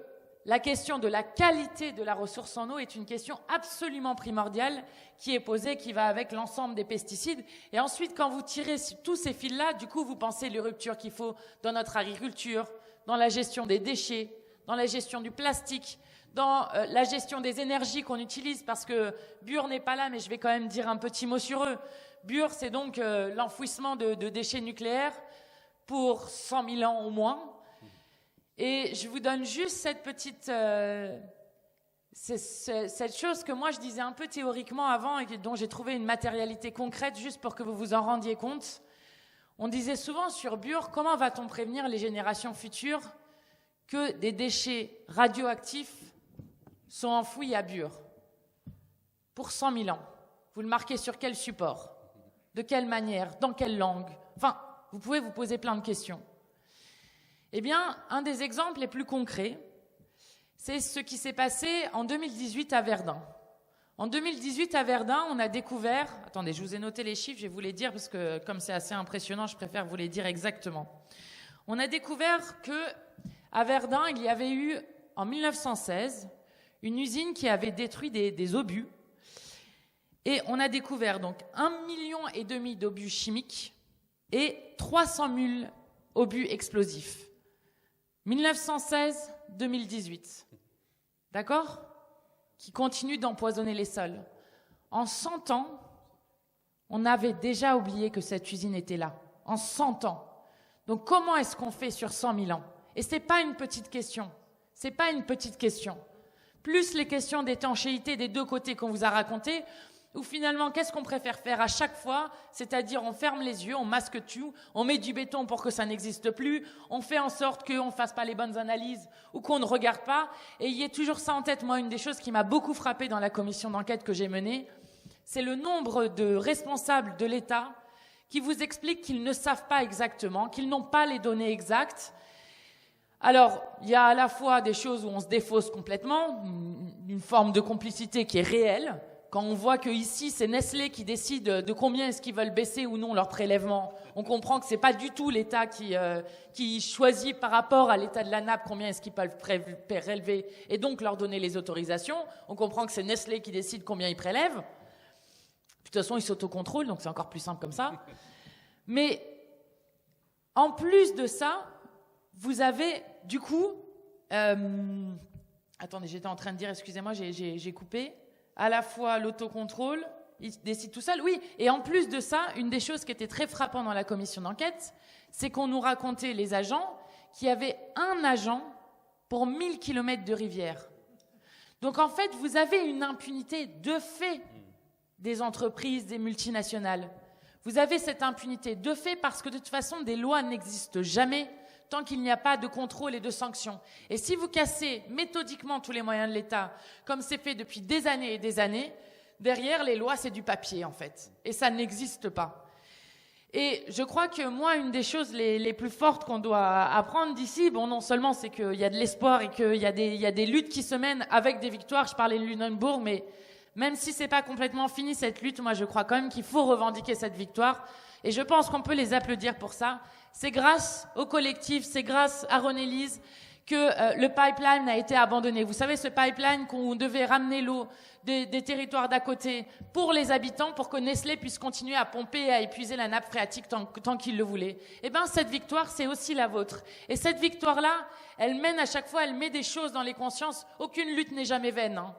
la question de la qualité de la ressource en eau est une question absolument primordiale qui est posée, qui va avec l'ensemble des pesticides. Et ensuite, quand vous tirez tous ces fils-là, du coup, vous pensez les ruptures qu'il faut dans notre agriculture, dans la gestion des déchets, dans la gestion du plastique, dans la gestion des énergies qu'on utilise, parce que Bure n'est pas là, mais je vais quand même dire un petit mot sur eux. Bure, c'est donc l'enfouissement de déchets nucléaires pour 100 000 ans au moins. Et je vous donne juste cette petite... cette chose que moi je disais un peu théoriquement avant et dont j'ai trouvé une matérialité concrète juste pour que vous vous en rendiez compte. On disait souvent sur Bure, comment va-t-on prévenir les générations futures que des déchets radioactifs sont enfouis à Bure pour 100 000 ans? Vous le marquez sur quel support? De quelle manière? Dans quelle langue? Enfin, vous pouvez vous poser plein de questions. Eh bien, un des exemples les plus concrets, c'est ce qui s'est passé en 2018 à Verdun. En 2018 à Verdun, on a découvert... Attendez, je vous ai noté les chiffres, je vais vous les dire parce que comme c'est assez impressionnant, je préfère vous les dire exactement. On a découvert que à Verdun, il y avait eu en 1916 une usine qui avait détruit des obus. Et on a découvert donc 1,5 million d'obus chimiques et 300 000 obus explosifs. 1916-2018. D'accord ? Qui continuent d'empoisonner les sols. En 100 ans, on avait déjà oublié que cette usine était là. En 100 ans. Donc comment est-ce qu'on fait sur 100 000 ans ? Et ce n'est pas une petite question. C'est pas une petite question. Plus les questions d'étanchéité des deux côtés qu'on vous a racontées, ou finalement, qu'est-ce qu'on préfère faire à chaque fois ? C'est-à-dire, on ferme les yeux, on masque tout, on met du béton pour que ça n'existe plus, on fait en sorte qu'on ne fasse pas les bonnes analyses ou qu'on ne regarde pas. Et il y a toujours ça en tête. Moi, une des choses qui m'a beaucoup frappée dans la commission d'enquête que j'ai menée, c'est le nombre de responsables de l'État qui vous expliquent qu'ils ne savent pas exactement, qu'ils n'ont pas les données exactes. Alors, il y a à la fois des choses où on se défausse complètement, une forme de complicité qui est réelle. Quand on voit que ici c'est Nestlé qui décide de combien est-ce qu'ils veulent baisser ou non leur prélèvement, on comprend que c'est pas du tout l'État qui choisit par rapport à l'état de la nappe combien est-ce qu'ils peuvent prélever et donc leur donner les autorisations. On comprend que c'est Nestlé qui décide combien ils prélèvent. De toute façon, ils s'autocontrôlent, donc c'est encore plus simple comme ça. Mais en plus de ça, vous avez du coup... attendez, j'étais en train de dire, excusez-moi, j'ai coupé... à la fois l'autocontrôle, il décide tout seul. Oui, et en plus de ça, une des choses qui était très frappante dans la commission d'enquête, c'est qu'on nous racontait, les agents, qu'il y avait un agent pour 1000 km de rivière. Donc en fait, vous avez une impunité de fait des entreprises, des multinationales. Vous avez cette impunité de fait parce que de toute façon, des lois n'existent jamais tant qu'il n'y a pas de contrôle et de sanctions. Et si vous cassez méthodiquement tous les moyens de l'État, comme c'est fait depuis des années et des années, derrière les lois, c'est du papier, en fait. Et ça n'existe pas. Et je crois que moi, une des choses les plus fortes qu'on doit apprendre d'ici, bon, non seulement c'est qu'il y a de l'espoir et qu'il y a des luttes qui se mènent avec des victoires, je parlais de Lunenburg, mais même si c'est pas complètement fini cette lutte, moi je crois quand même qu'il faut revendiquer cette victoire. Et je pense qu'on peut les applaudir pour ça. C'est grâce au collectif, c'est grâce à René-Lise que le pipeline a été abandonné. Vous savez, ce pipeline qu'on devait ramener l'eau des territoires d'à côté pour les habitants, pour que Nestlé puisse continuer à pomper et à épuiser la nappe phréatique tant qu'il le voulait. Eh bien, cette victoire, c'est aussi la vôtre. Et cette victoire-là, elle mène à chaque fois, elle met des choses dans les consciences. Aucune lutte n'est jamais vaine, hein.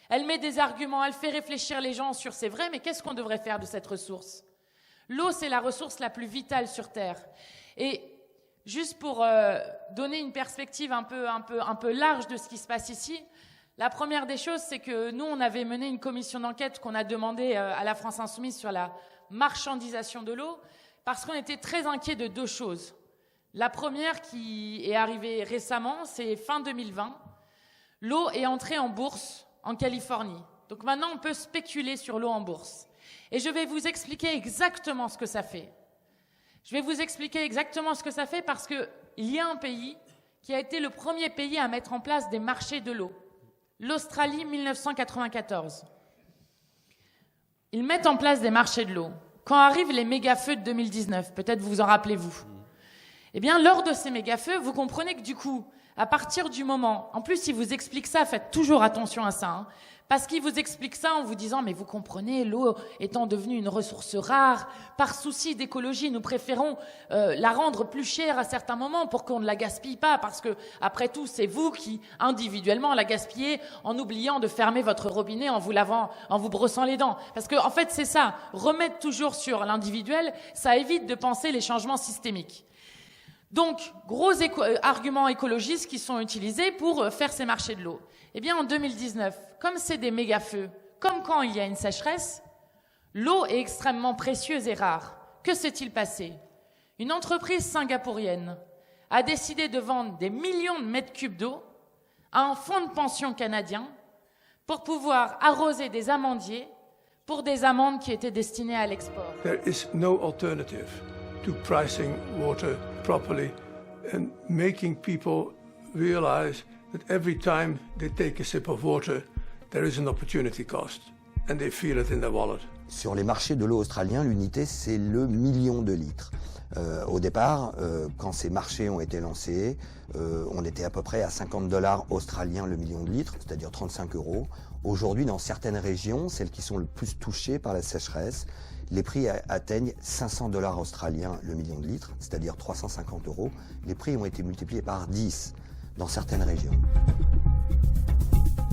Elle met des arguments, elle fait réfléchir les gens sur c'est vrai, mais qu'est-ce qu'on devrait faire de cette ressource ? L'eau, c'est la ressource la plus vitale sur Terre. Et juste pour donner une perspective un peu large de ce qui se passe ici, la première des choses, c'est que nous, on avait mené une commission d'enquête qu'on a demandé à la France Insoumise sur la marchandisation de l'eau, parce qu'on était très inquiets de deux choses. La première qui est arrivée récemment, c'est fin 2020. L'eau est entrée en bourse en Californie. Donc maintenant, on peut spéculer sur l'eau en bourse. Et je vais vous expliquer exactement ce que ça fait. Je vais vous expliquer exactement ce que ça fait parce qu'il y a un pays qui a été le premier pays à mettre en place des marchés de l'eau. L'Australie, 1994. Ils mettent en place des marchés de l'eau. Quand arrivent les méga-feux de 2019, peut-être vous en rappelez-vous. Eh bien, lors de ces méga-feux, vous comprenez que du coup, à partir du moment... En plus, ils vous expliquent ça, faites toujours attention à ça, hein, parce qu'ils vous expliquent ça en vous disant « Mais vous comprenez, l'eau étant devenue une ressource rare, par souci d'écologie, nous préférons la rendre plus chère à certains moments pour qu'on ne la gaspille pas, parce que, après tout, c'est vous qui, individuellement, la gaspillez en oubliant de fermer votre robinet en vous lavant, en vous brossant les dents. » Parce que, en fait, c'est ça. Remettre toujours sur l'individuel, ça évite de penser les changements systémiques. Donc, gros arguments écologistes qui sont utilisés pour faire ces marchés de l'eau. Eh bien, en 2019, comme c'est des méga-feux, comme quand il y a une sécheresse, l'eau est extrêmement précieuse et rare. Que s'est-il passé ? Une entreprise singapourienne a décidé de vendre des millions de mètres cubes d'eau à un fonds de pension canadien pour pouvoir arroser des amandiers pour des amandes qui étaient destinées à l'export. There is no alternative to pricing water properly and making people realize that every time they take a sip of water, there is an opportunity cost, and they feel it in their wallet. Sur les marchés de l'eau australien, l'unité, c'est le million de litres. Au départ, quand ces marchés ont été lancés, on était à peu près à $50 australiens le million de litres, c'est-à-dire 35 €. Aujourd'hui, dans certaines régions, celles qui sont le plus touchées par la sécheresse, les prix atteignent $500 australiens le million de litres, c'est-à-dire 350 €. Les prix ont été multipliés par 10 dans certaines régions.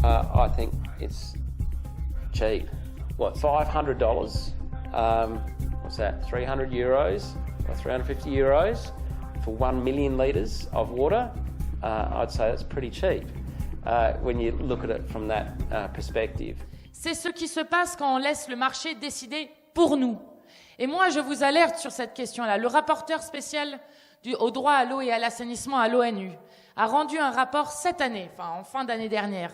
I think it's cheap. What, $500? What's that, 300 euros or 350 euros for 1 million litres of water? I'd say that's pretty cheap when you look at it from that perspective. C'est ce qui se passe quand on laisse le marché décider pour nous. Et moi, je vous alerte sur cette question-là. Le rapporteur spécial au droit à l'eau et à l'assainissement à l'ONU a rendu un rapport cette année, enfin en fin d'année dernière,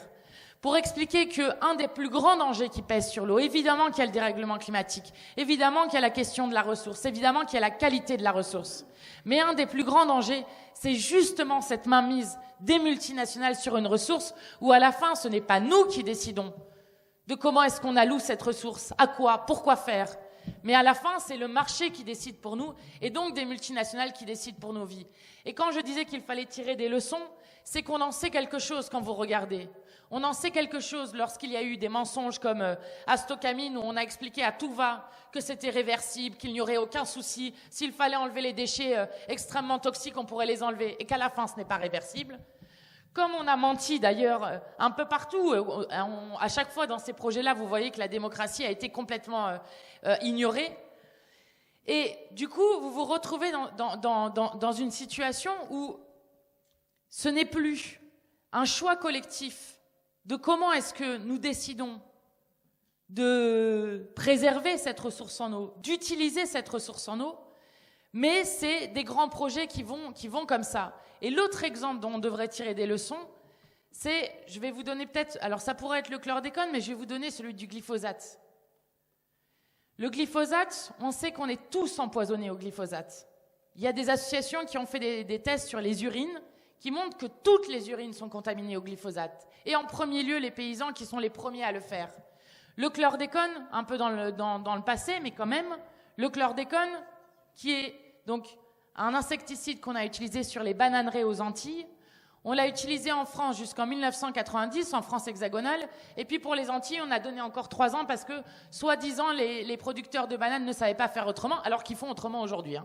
pour expliquer qu'un des plus grands dangers qui pèsent sur l'eau, évidemment qu'il y a le dérèglement climatique, évidemment qu'il y a la question de la ressource, évidemment qu'il y a la qualité de la ressource, mais un des plus grands dangers, c'est justement cette mainmise des multinationales sur une ressource où à la fin, ce n'est pas nous qui décidons de comment est-ce qu'on alloue cette ressource, à quoi, pourquoi faire. Mais à la fin, c'est le marché qui décide pour nous et donc des multinationales qui décident pour nos vies. Et quand je disais qu'il fallait tirer des leçons, c'est qu'on en sait quelque chose quand vous regardez. On en sait quelque chose lorsqu'il y a eu des mensonges comme à Stocamine où on a expliqué à tout va que c'était réversible, qu'il n'y aurait aucun souci. S'il fallait enlever les déchets extrêmement toxiques, on pourrait les enlever et qu'à la fin, ce n'est pas réversible. Comme on a menti d'ailleurs un peu partout, à chaque fois dans ces projets-là, vous voyez que la démocratie a été complètement ignorée. Et du coup, vous vous retrouvez dans une situation où ce n'est plus un choix collectif de comment est-ce que nous décidons de préserver cette ressource en eau, d'utiliser cette ressource en eau, mais c'est des grands projets qui vont comme ça. Et l'autre exemple dont on devrait tirer des leçons, c'est, je vais vous donner peut-être, alors ça pourrait être le chlordécone, mais je vais vous donner celui du glyphosate. Le glyphosate, on sait qu'on est tous empoisonnés au glyphosate. Il y a des associations qui ont fait des tests sur les urines qui montrent que toutes les urines sont contaminées au glyphosate. Et en premier lieu, les paysans qui sont les premiers à le faire. Le chlordécone, un peu dans le passé, mais quand même, le chlordécone, qui est donc un insecticide qu'on a utilisé sur les bananeraies aux Antilles. On l'a utilisé en France jusqu'en 1990, en France hexagonale. Et puis pour les Antilles, on a donné encore 3 ans parce que, soi-disant, les producteurs de bananes ne savaient pas faire autrement, alors qu'ils font autrement aujourd'hui.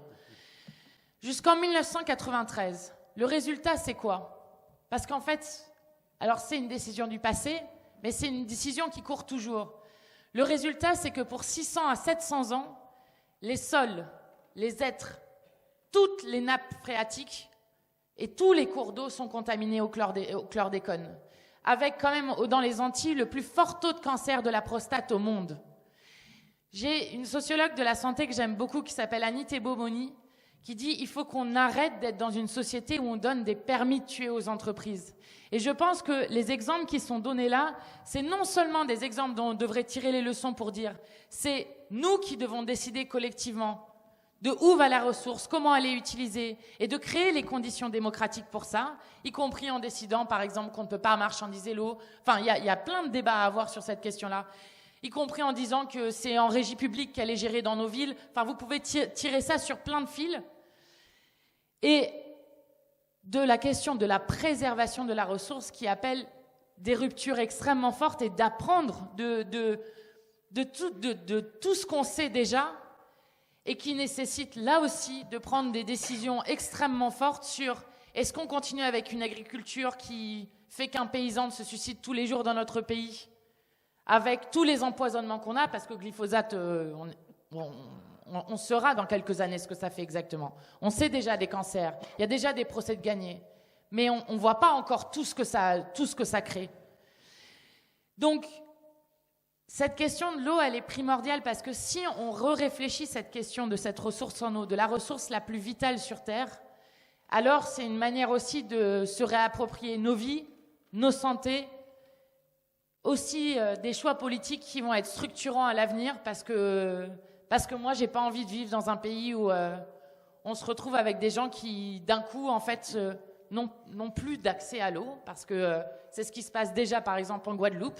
Jusqu'en 1993. Le résultat, c'est quoi? Parce qu'en fait, alors c'est une décision du passé, mais c'est une décision qui court toujours. Le résultat, c'est que pour 600 à 700 ans, les sols, les êtres, toutes les nappes phréatiques et tous les cours d'eau sont contaminés au chlordécone, avec quand même dans les Antilles le plus fort taux de cancer de la prostate au monde. J'ai une sociologue de la santé que j'aime beaucoup qui s'appelle Annie Thébault-Moni, qui dit il faut qu'on arrête d'être dans une société où on donne des permis de tuer aux entreprises. Et je pense que les exemples qui sont donnés là, c'est non seulement des exemples dont on devrait tirer les leçons pour dire c'est nous qui devons décider collectivement de où va la ressource, comment elle est utilisée, et de créer les conditions démocratiques pour ça, y compris en décidant, par exemple, qu'on ne peut pas marchandiser l'eau. Enfin, il y a plein de débats à avoir sur cette question-là, y compris en disant que c'est en régie publique qu'elle est gérée dans nos villes. Enfin, vous pouvez tirer ça sur plein de fils. Et de la question de la préservation de la ressource qui appelle des ruptures extrêmement fortes et d'apprendre de tout ce qu'on sait déjà, et qui nécessite là aussi de prendre des décisions extrêmement fortes sur est-ce qu'on continue avec une agriculture qui fait qu'un paysan se suicide tous les jours dans notre pays, avec tous les empoisonnements qu'on a, parce que glyphosate, on saura dans quelques années ce que ça fait exactement. On sait déjà des cancers, il y a déjà des procès de gagnés, mais on ne voit pas encore tout ce que ça crée. Donc, cette question de l'eau, elle est primordiale parce que si on réfléchit cette question de cette ressource en eau, de la ressource la plus vitale sur Terre, alors c'est une manière aussi de se réapproprier nos vies, nos santé, aussi des choix politiques qui vont être structurants à l'avenir parce que moi, j'ai pas envie de vivre dans un pays où on se retrouve avec des gens qui, d'un coup, en fait, n'ont plus d'accès à l'eau, parce que c'est ce qui se passe déjà, par exemple, en Guadeloupe.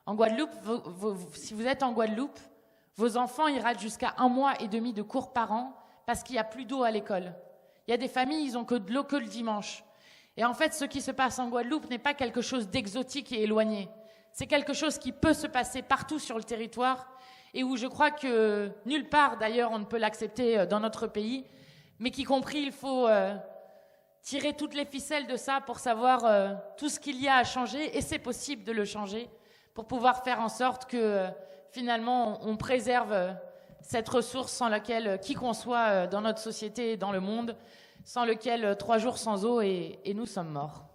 En Guadeloupe, si vous êtes en Guadeloupe, vos enfants, ils ratent jusqu'à 1 mois et demi de cours par an parce qu'il n'y a plus d'eau à l'école. Il y a des familles, ils n'ont que de l'eau que le dimanche. Et en fait, ce qui se passe en Guadeloupe n'est pas quelque chose d'exotique et éloigné. C'est quelque chose qui peut se passer partout sur le territoire et où je crois que nulle part, d'ailleurs, on ne peut l'accepter dans notre pays, mais qu'y compris, il faut tirer toutes les ficelles de ça pour savoir tout ce qu'il y a à changer, et c'est possible de le changer, pour pouvoir faire en sorte que finalement on préserve cette ressource sans laquelle qui qu'on soit dans notre société et dans le monde, sans lequel 3 jours sans eau et nous sommes morts.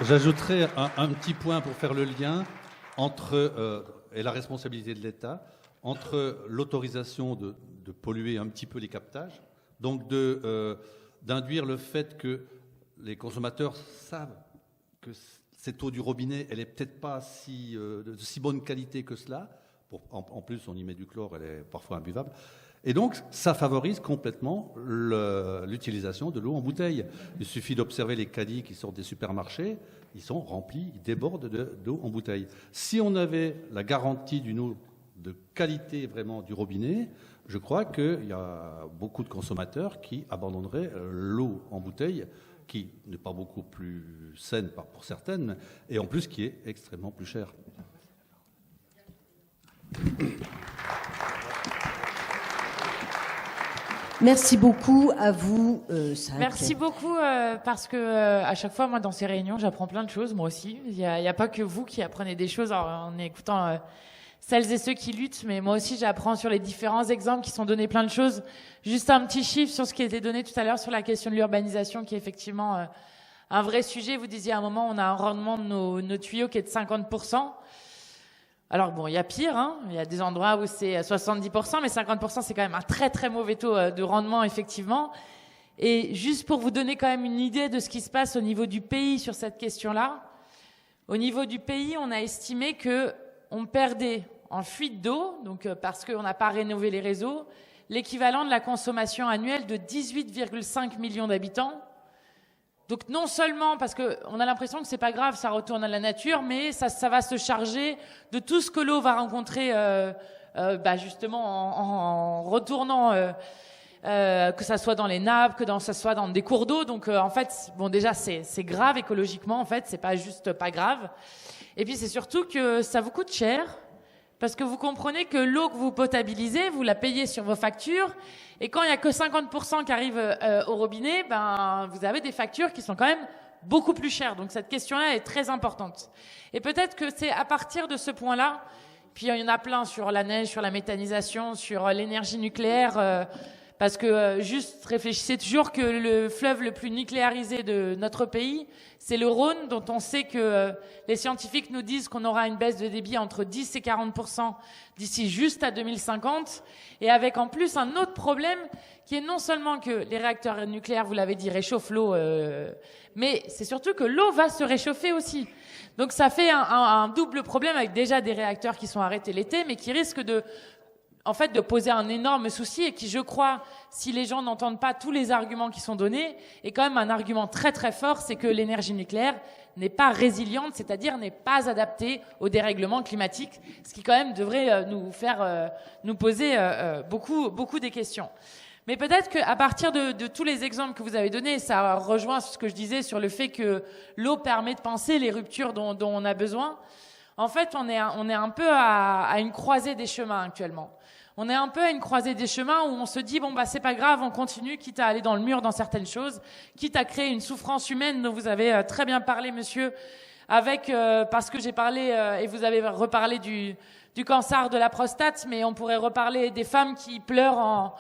J'ajouterai un petit point pour faire le lien entre, et la responsabilité de l'État, entre l'autorisation de polluer un petit peu les captages, donc d'induire le fait que les consommateurs savent que cette eau du robinet, elle n'est peut-être pas de si bonne qualité que cela. En plus, on y met du chlore, elle est parfois imbuvable. Et donc, ça favorise complètement l'utilisation de l'eau en bouteille. Il suffit d'observer les caddies qui sortent des supermarchés, ils sont remplis, ils débordent d'eau en bouteille. Si on avait la garantie d'une eau de qualité vraiment du robinet, je crois qu'il y a beaucoup de consommateurs qui abandonneraient l'eau en bouteille, qui n'est pas beaucoup plus saine pour certaines, et en plus qui est extrêmement plus chère. Merci beaucoup à vous, Sac. Merci beaucoup, parce que à chaque fois, moi, dans ces réunions, j'apprends plein de choses, moi aussi. Il y a pas que vous qui apprenez des choses en écoutant celles et ceux qui luttent, mais moi aussi, j'apprends sur les différents exemples qui sont donnés plein de choses. Juste un petit chiffre sur ce qui a été donné tout à l'heure sur la question de l'urbanisation, qui est effectivement un vrai sujet. Vous disiez à un moment, on a un rendement de nos tuyaux qui est de 50%. Alors bon, il y a pire, hein. Il y a des endroits où c'est 70%, mais 50%, c'est quand même un très très mauvais taux de rendement, effectivement. Et juste pour vous donner quand même une idée de ce qui se passe au niveau du pays sur cette question-là, au niveau du pays, on a estimé que on perdait en fuite d'eau, donc parce qu'on n'a pas rénové les réseaux, l'équivalent de la consommation annuelle de 18,5 millions d'habitants. Donc non seulement parce qu'on a l'impression que c'est pas grave, ça retourne à la nature, mais ça va se charger de tout ce que l'eau va rencontrer justement en retournant, que ça soit dans les nappes, que ça soit dans des cours d'eau. Donc en fait, bon déjà c'est grave écologiquement, en fait, c'est pas juste pas grave. Et puis c'est surtout que ça vous coûte cher, parce que vous comprenez que l'eau que vous potabilisez, vous la payez sur vos factures, et quand il n'y a que 50% qui arrivent au robinet, ben vous avez des factures qui sont quand même beaucoup plus chères. Donc cette question-là est très importante. Et peut-être que c'est à partir de ce point-là, puis il y en a plein sur la neige, sur la méthanisation, sur l'énergie nucléaire, parce que juste réfléchissez toujours que le fleuve le plus nucléarisé de notre pays, c'est le Rhône, dont on sait que les scientifiques nous disent qu'on aura une baisse de débit entre 10 et 40% d'ici juste à 2050, et avec en plus un autre problème qui est non seulement que les réacteurs nucléaires, vous l'avez dit, réchauffent l'eau, mais c'est surtout que l'eau va se réchauffer aussi. Donc ça fait un double problème, avec déjà des réacteurs qui sont arrêtés l'été, mais qui risquent de poser un énorme souci, et qui, je crois, si les gens n'entendent pas tous les arguments qui sont donnés, est quand même un argument très très fort, c'est que l'énergie nucléaire n'est pas résiliente, c'est-à-dire n'est pas adaptée au dérèglement climatique, ce qui quand même devrait nous poser beaucoup des questions. Mais peut-être qu'à partir de tous les exemples que vous avez donnés, ça rejoint ce que je disais sur le fait que l'eau permet de penser les ruptures dont on a besoin. En fait, on est un peu à une croisée des chemins actuellement. On est un peu à une croisée des chemins où on se dit, bon, bah, c'est pas grave, on continue, quitte à aller dans le mur dans certaines choses, quitte à créer une souffrance humaine dont vous avez très bien parlé, monsieur, parce que j'ai parlé, et vous avez reparlé du cancer de la prostate, mais on pourrait reparler des femmes qui pleurent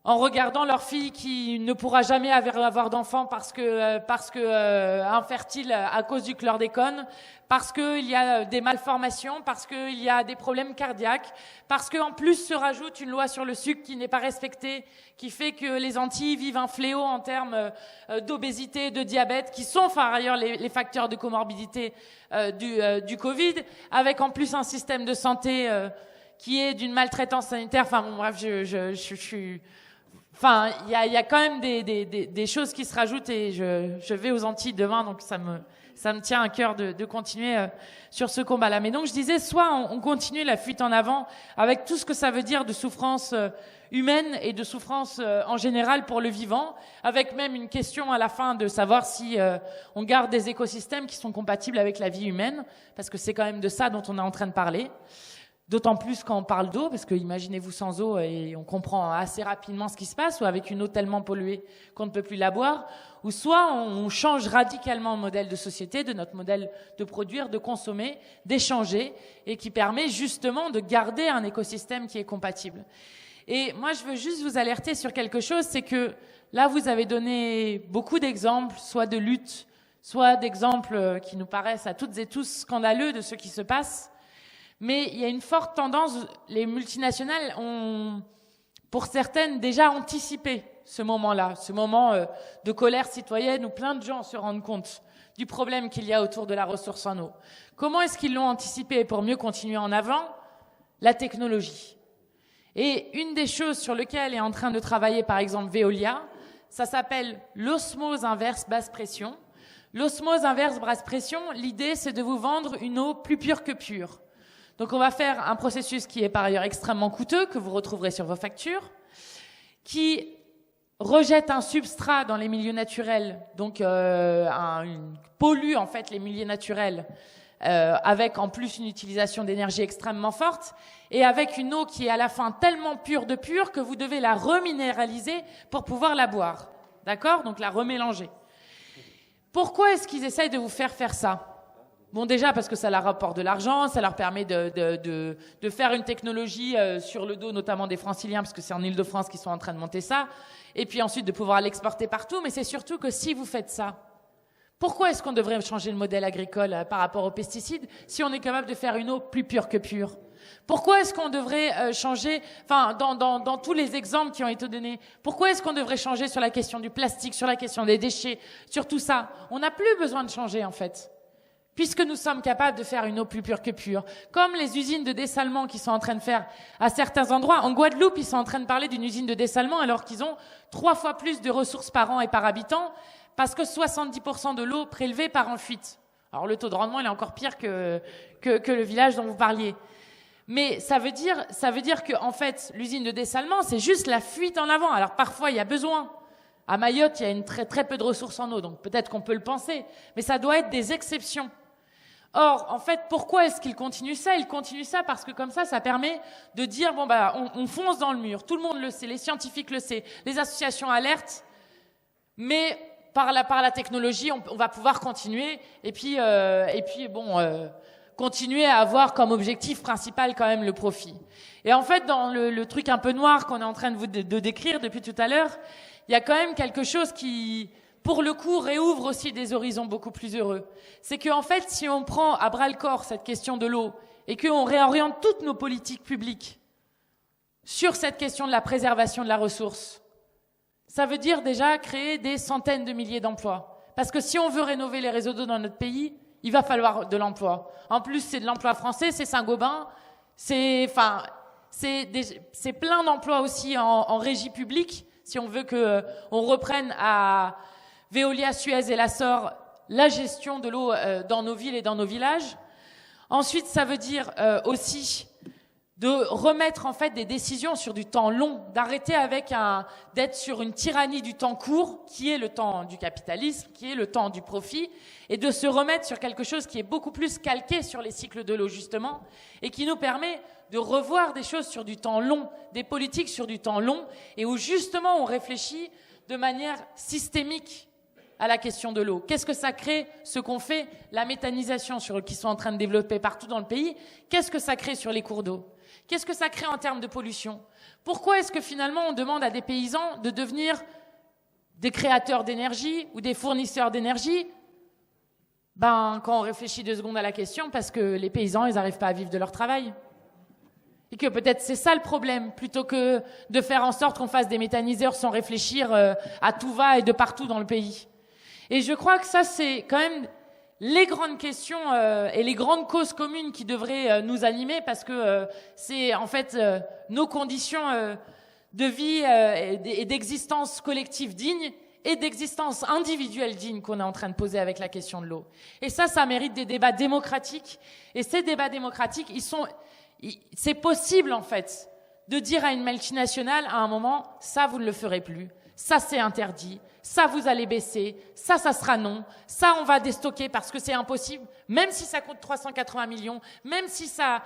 en regardant leur fille qui ne pourra jamais avoir d'enfant parce que infertile à cause du chlordécone, parce qu'il y a des malformations, parce qu'il y a des problèmes cardiaques, parce qu'en plus se rajoute une loi sur le sucre qui n'est pas respectée, qui fait que les Antilles vivent un fléau en termes d'obésité, de diabète, qui sont par ailleurs les facteurs de comorbidité du Covid, avec en plus un système de santé qui est d'une maltraitance sanitaire. Enfin bon, bref, je suis... Enfin, il y a quand même des choses qui se rajoutent et je vais aux Antilles demain, donc ça me tient à cœur de continuer sur ce combat-là. Mais donc je disais, soit on continue la fuite en avant avec tout ce que ça veut dire de souffrance humaine et de souffrance en général pour le vivant, avec même une question à la fin de savoir si on garde des écosystèmes qui sont compatibles avec la vie humaine, parce que c'est quand même de ça dont on est en train de parler. D'autant plus quand on parle d'eau, parce que imaginez-vous sans eau et on comprend assez rapidement ce qui se passe, ou avec une eau tellement polluée qu'on ne peut plus la boire, ou soit on change radicalement le modèle de société, de notre modèle de produire, de consommer, d'échanger, et qui permet justement de garder un écosystème qui est compatible. Et moi, je veux juste vous alerter sur quelque chose, c'est que là, vous avez donné beaucoup d'exemples, soit de lutte, soit d'exemples qui nous paraissent à toutes et tous scandaleux de ce qui se passe. Mais il y a une forte tendance, les multinationales ont, pour certaines, déjà anticipé ce moment-là, ce moment de colère citoyenne où plein de gens se rendent compte du problème qu'il y a autour de la ressource en eau. Comment est-ce qu'ils l'ont anticipé pour mieux continuer en avant? La technologie. Et une des choses sur lesquelles est en train de travailler, par exemple, Veolia, ça s'appelle l'osmose inverse basse pression. L'osmose inverse basse pression, l'idée, c'est de vous vendre une eau plus pure que pure. Donc on va faire un processus qui est par ailleurs extrêmement coûteux, que vous retrouverez sur vos factures, qui rejette un substrat dans les milieux naturels, donc pollue en fait les milieux naturels, avec en plus une utilisation d'énergie extrêmement forte, et avec une eau qui est à la fin tellement pure de pure que vous devez la reminéraliser pour pouvoir la boire. D'accord? Donc la remélanger. Pourquoi est-ce qu'ils essayent de vous faire ça? Bon, déjà parce que ça leur rapporte de l'argent, ça leur permet de faire une technologie sur le dos, notamment des Franciliens, parce que c'est en Île-de-France qu'ils sont en train de monter ça, et puis ensuite de pouvoir l'exporter partout. Mais c'est surtout que si vous faites ça, pourquoi est-ce qu'on devrait changer le modèle agricole par rapport aux pesticides si on est capable de faire une eau plus pure que pure? Pourquoi est-ce qu'on devrait changer, enfin, dans tous les exemples qui ont été donnés, pourquoi est-ce qu'on devrait changer sur la question du plastique, sur la question des déchets, sur tout ça? On n'a plus besoin de changer, en fait, puisque nous sommes capables de faire une eau plus pure que pure. Comme les usines de dessalement qui sont en train de faire à certains endroits. En Guadeloupe, ils sont en train de parler d'une usine de dessalement alors qu'ils ont 3 fois plus de ressources par an et par habitant, parce que 70% de l'eau prélevée part en fuite. Alors le taux de rendement, il est encore pire que le village dont vous parliez. Mais ça veut dire que, en fait, l'usine de dessalement, c'est juste la fuite en avant. Alors parfois, il y a besoin. À Mayotte, il y a une très peu de ressources en eau, donc peut-être qu'on peut le penser. Mais ça doit être des exceptions. Or, en fait, pourquoi est-ce qu'ils continuent ça? Ils continuent ça parce que comme ça permet de dire, bon, bah, on fonce dans le mur. Tout le monde le sait, les scientifiques le savent, les associations alertent, mais par la technologie, on va pouvoir continuer et puis continuer à avoir comme objectif principal quand même le profit. Et en fait, dans le truc un peu noir qu'on est en train de décrire depuis tout à l'heure, il y a quand même quelque chose qui, pour le coup, réouvre aussi des horizons beaucoup plus heureux. C'est qu'en fait, si on prend à bras-le-corps cette question de l'eau et qu'on réoriente toutes nos politiques publiques sur cette question de la préservation de la ressource, ça veut dire déjà créer des centaines de milliers d'emplois. Parce que si on veut rénover les réseaux d'eau dans notre pays, il va falloir de l'emploi. En plus, c'est de l'emploi français, c'est Saint-Gobain, c'est plein d'emplois aussi en régie publique, si on veut qu'on reprenne à Veolia, Suez et Lassor la gestion de l'eau dans nos villes et dans nos villages. Ensuite, ça veut dire aussi de remettre en fait des décisions sur du temps long, d'arrêter d'être sur une tyrannie du temps court, qui est le temps du capitalisme, qui est le temps du profit, et de se remettre sur quelque chose qui est beaucoup plus calqué sur les cycles de l'eau justement, et qui nous permet de revoir des choses sur du temps long, des politiques sur du temps long, et où justement on réfléchit de manière systémique à la question de l'eau? Qu'est-ce que ça crée, ce qu'on fait, la méthanisation qu'ils sont en train de développer partout dans le pays? Qu'est-ce que ça crée sur les cours d'eau? Qu'est-ce que ça crée en termes de pollution? Pourquoi est-ce que finalement on demande à des paysans de devenir des créateurs d'énergie ou des fournisseurs d'énergie? Quand on réfléchit 2 secondes à la question, parce que les paysans, ils n'arrivent pas à vivre de leur travail. Et que peut-être c'est ça le problème, plutôt que de faire en sorte qu'on fasse des méthaniseurs sans réfléchir à tout va et de partout dans le pays. Et je crois que ça, c'est quand même les grandes questions et les grandes causes communes qui devraient nous animer, parce que c'est en fait nos conditions de vie et d'existence collective digne et d'existence individuelle digne qu'on est en train de poser avec la question de l'eau. Et ça mérite des débats démocratiques. Et ces débats démocratiques, c'est possible en fait de dire à une multinationale à un moment, ça vous ne le ferez plus, ça c'est interdit, ça vous allez baisser, ça sera non, ça on va déstocker parce que c'est impossible, même si ça coûte 380 millions, même si ça...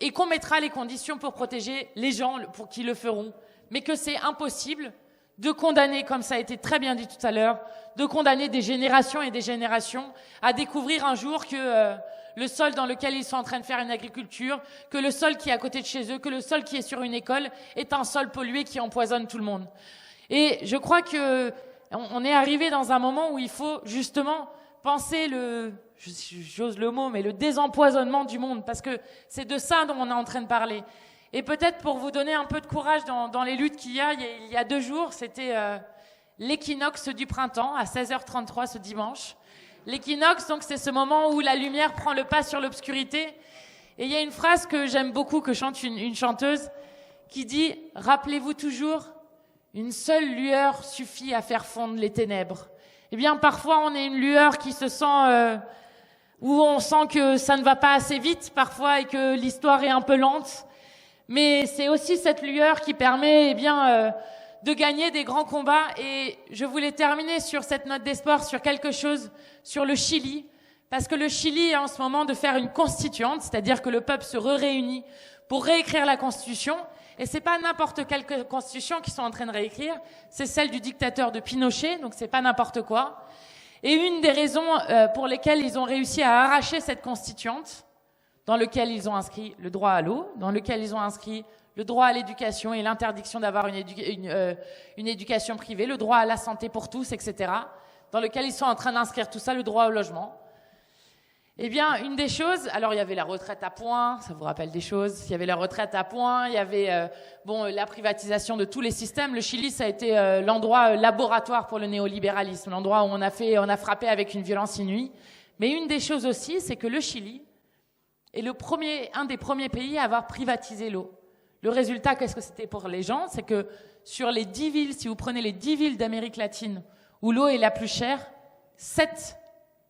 et qu'on mettra les conditions pour protéger les gens pour qui le feront, mais que c'est impossible de condamner, comme ça a été très bien dit tout à l'heure, de condamner des générations et des générations à découvrir un jour que le sol dans lequel ils sont en train de faire une agriculture, que le sol qui est à côté de chez eux, que le sol qui est sur une école est un sol pollué qui empoisonne tout le monde. Et je crois que on est arrivé dans un moment où il faut justement penser j'ose le mot, mais le désempoisonnement du monde, parce que c'est de ça dont on est en train de parler. Et peut-être pour vous donner un peu de courage dans les luttes qu'il y a 2 jours, c'était l'équinoxe du printemps à 16h33 ce dimanche. L'équinoxe, donc, c'est ce moment où la lumière prend le pas sur l'obscurité. Et il y a une phrase que j'aime beaucoup, que chante une chanteuse, qui dit « Rappelez-vous toujours, une seule lueur suffit à faire fondre les ténèbres. » Eh bien, parfois, on est une lueur qui se sent... où on sent que ça ne va pas assez vite, parfois, et que l'histoire est un peu lente. Mais c'est aussi cette lueur qui permet, de gagner des grands combats. Et je voulais terminer sur cette note d'espoir, sur quelque chose, sur le Chili, parce que le Chili est en ce moment de faire une constituante, c'est-à-dire que le peuple se réunit pour réécrire la constitution. Et c'est pas n'importe quelle constitution qu'ils sont en train de réécrire, c'est celle du dictateur de Pinochet, donc c'est pas n'importe quoi. Et une des raisons pour lesquelles ils ont réussi à arracher cette constituante, dans lequel ils ont inscrit le droit à l'eau, dans lequel ils ont inscrit le droit à l'éducation et l'interdiction d'avoir une éducation privée, le droit à la santé pour tous, etc., dans lequel ils sont en train d'inscrire tout ça, le droit au logement. Eh bien, une des choses, alors il y avait la retraite à points, ça vous rappelle des choses, il y avait la retraite à points, il y avait la privatisation de tous les systèmes. Le Chili, ça a été l'endroit laboratoire pour le néolibéralisme, l'endroit où on a frappé avec une violence inouïe. Mais une des choses aussi, c'est que le Chili est un des premiers pays à avoir privatisé l'eau. Le résultat, qu'est-ce que c'était pour les gens? C'est que sur les 10 villes, si vous prenez les 10 villes d'Amérique latine où l'eau est la plus chère, 7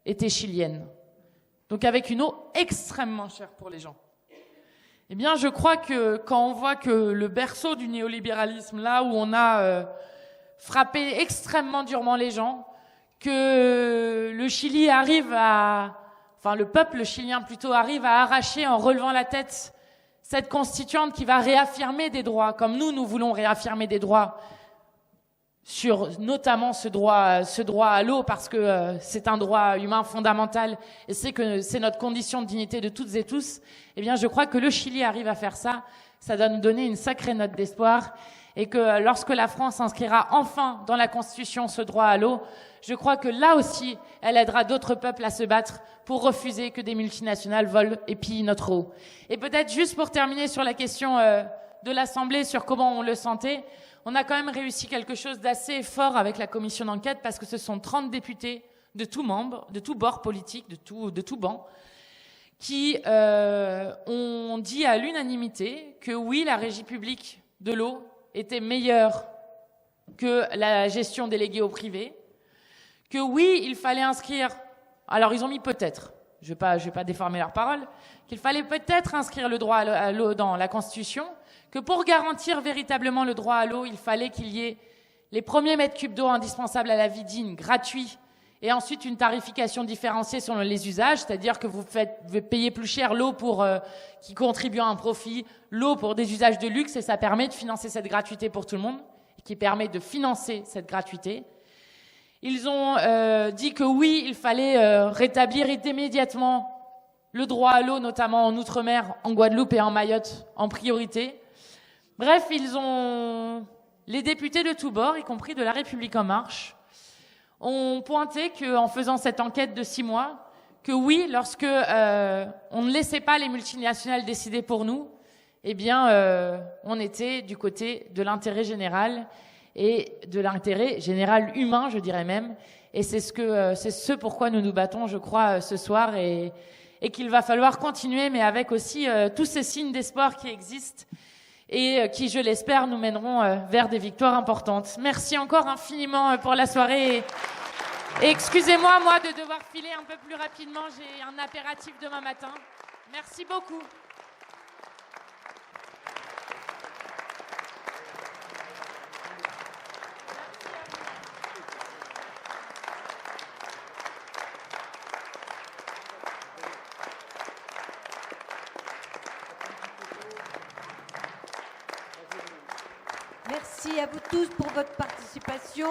étaient chiliennes. Donc avec une eau extrêmement chère pour les gens. Eh bien, je crois que quand on voit que le berceau du néolibéralisme, là où on a frappé extrêmement durement les gens, que le Chili le peuple chilien plutôt arrive à arracher en relevant la tête cette constituante qui va réaffirmer des droits, comme nous voulons réaffirmer des droits sur notamment ce droit à l'eau, parce que c'est un droit humain fondamental et c'est notre condition de dignité de toutes et tous. Eh bien, je crois que le Chili arrive à faire ça. Ça doit nous donner une sacrée note d'espoir, et que lorsque la France inscrira enfin dans la Constitution ce droit à l'eau, je crois que là aussi, elle aidera d'autres peuples à se battre pour refuser que des multinationales volent et pillent notre eau. Et peut-être juste pour terminer sur la question de l'Assemblée, sur comment on le sentait, on a quand même réussi quelque chose d'assez fort avec la commission d'enquête, parce que ce sont 30 députés de tous membres, de tous bords politiques, de tout banc, qui ont dit à l'unanimité que oui, la régie publique de l'eau était meilleure que la gestion déléguée au privé, que oui, il fallait inscrire, alors ils ont mis peut-être, je vais pas déformer leurs paroles, qu'il fallait peut-être inscrire le droit à l'eau dans la Constitution, que pour garantir véritablement le droit à l'eau, il fallait qu'il y ait les premiers mètres cubes d'eau indispensables à la vie digne, gratuits, et ensuite une tarification différenciée selon les usages, c'est-à-dire que vous payez plus cher l'eau qui contribue à un profit, l'eau pour des usages de luxe, et ça permet de financer cette gratuité pour tout le monde, et qui permet de financer cette gratuité. Ils ont dit que oui, il fallait rétablir immédiatement le droit à l'eau, notamment en Outre-mer, en Guadeloupe et en Mayotte, en priorité. Bref, les députés de tous bords, y compris de La République En Marche, ont pointé qu'en faisant cette enquête de 6 mois, que oui, lorsque on ne laissait pas les multinationales décider pour nous, eh bien, on était du côté de l'intérêt général et de l'intérêt général humain, je dirais même. Et c'est ce pourquoi nous nous battons, je crois, ce soir, et qu'il va falloir continuer, mais avec aussi tous ces signes d'espoir qui existent et qui, je l'espère, nous mèneront vers des victoires importantes. Merci encore infiniment pour la soirée. Et excusez-moi, moi, de devoir filer un peu plus rapidement. J'ai un impératif demain matin. Merci beaucoup. Merci à vous tous pour votre participation.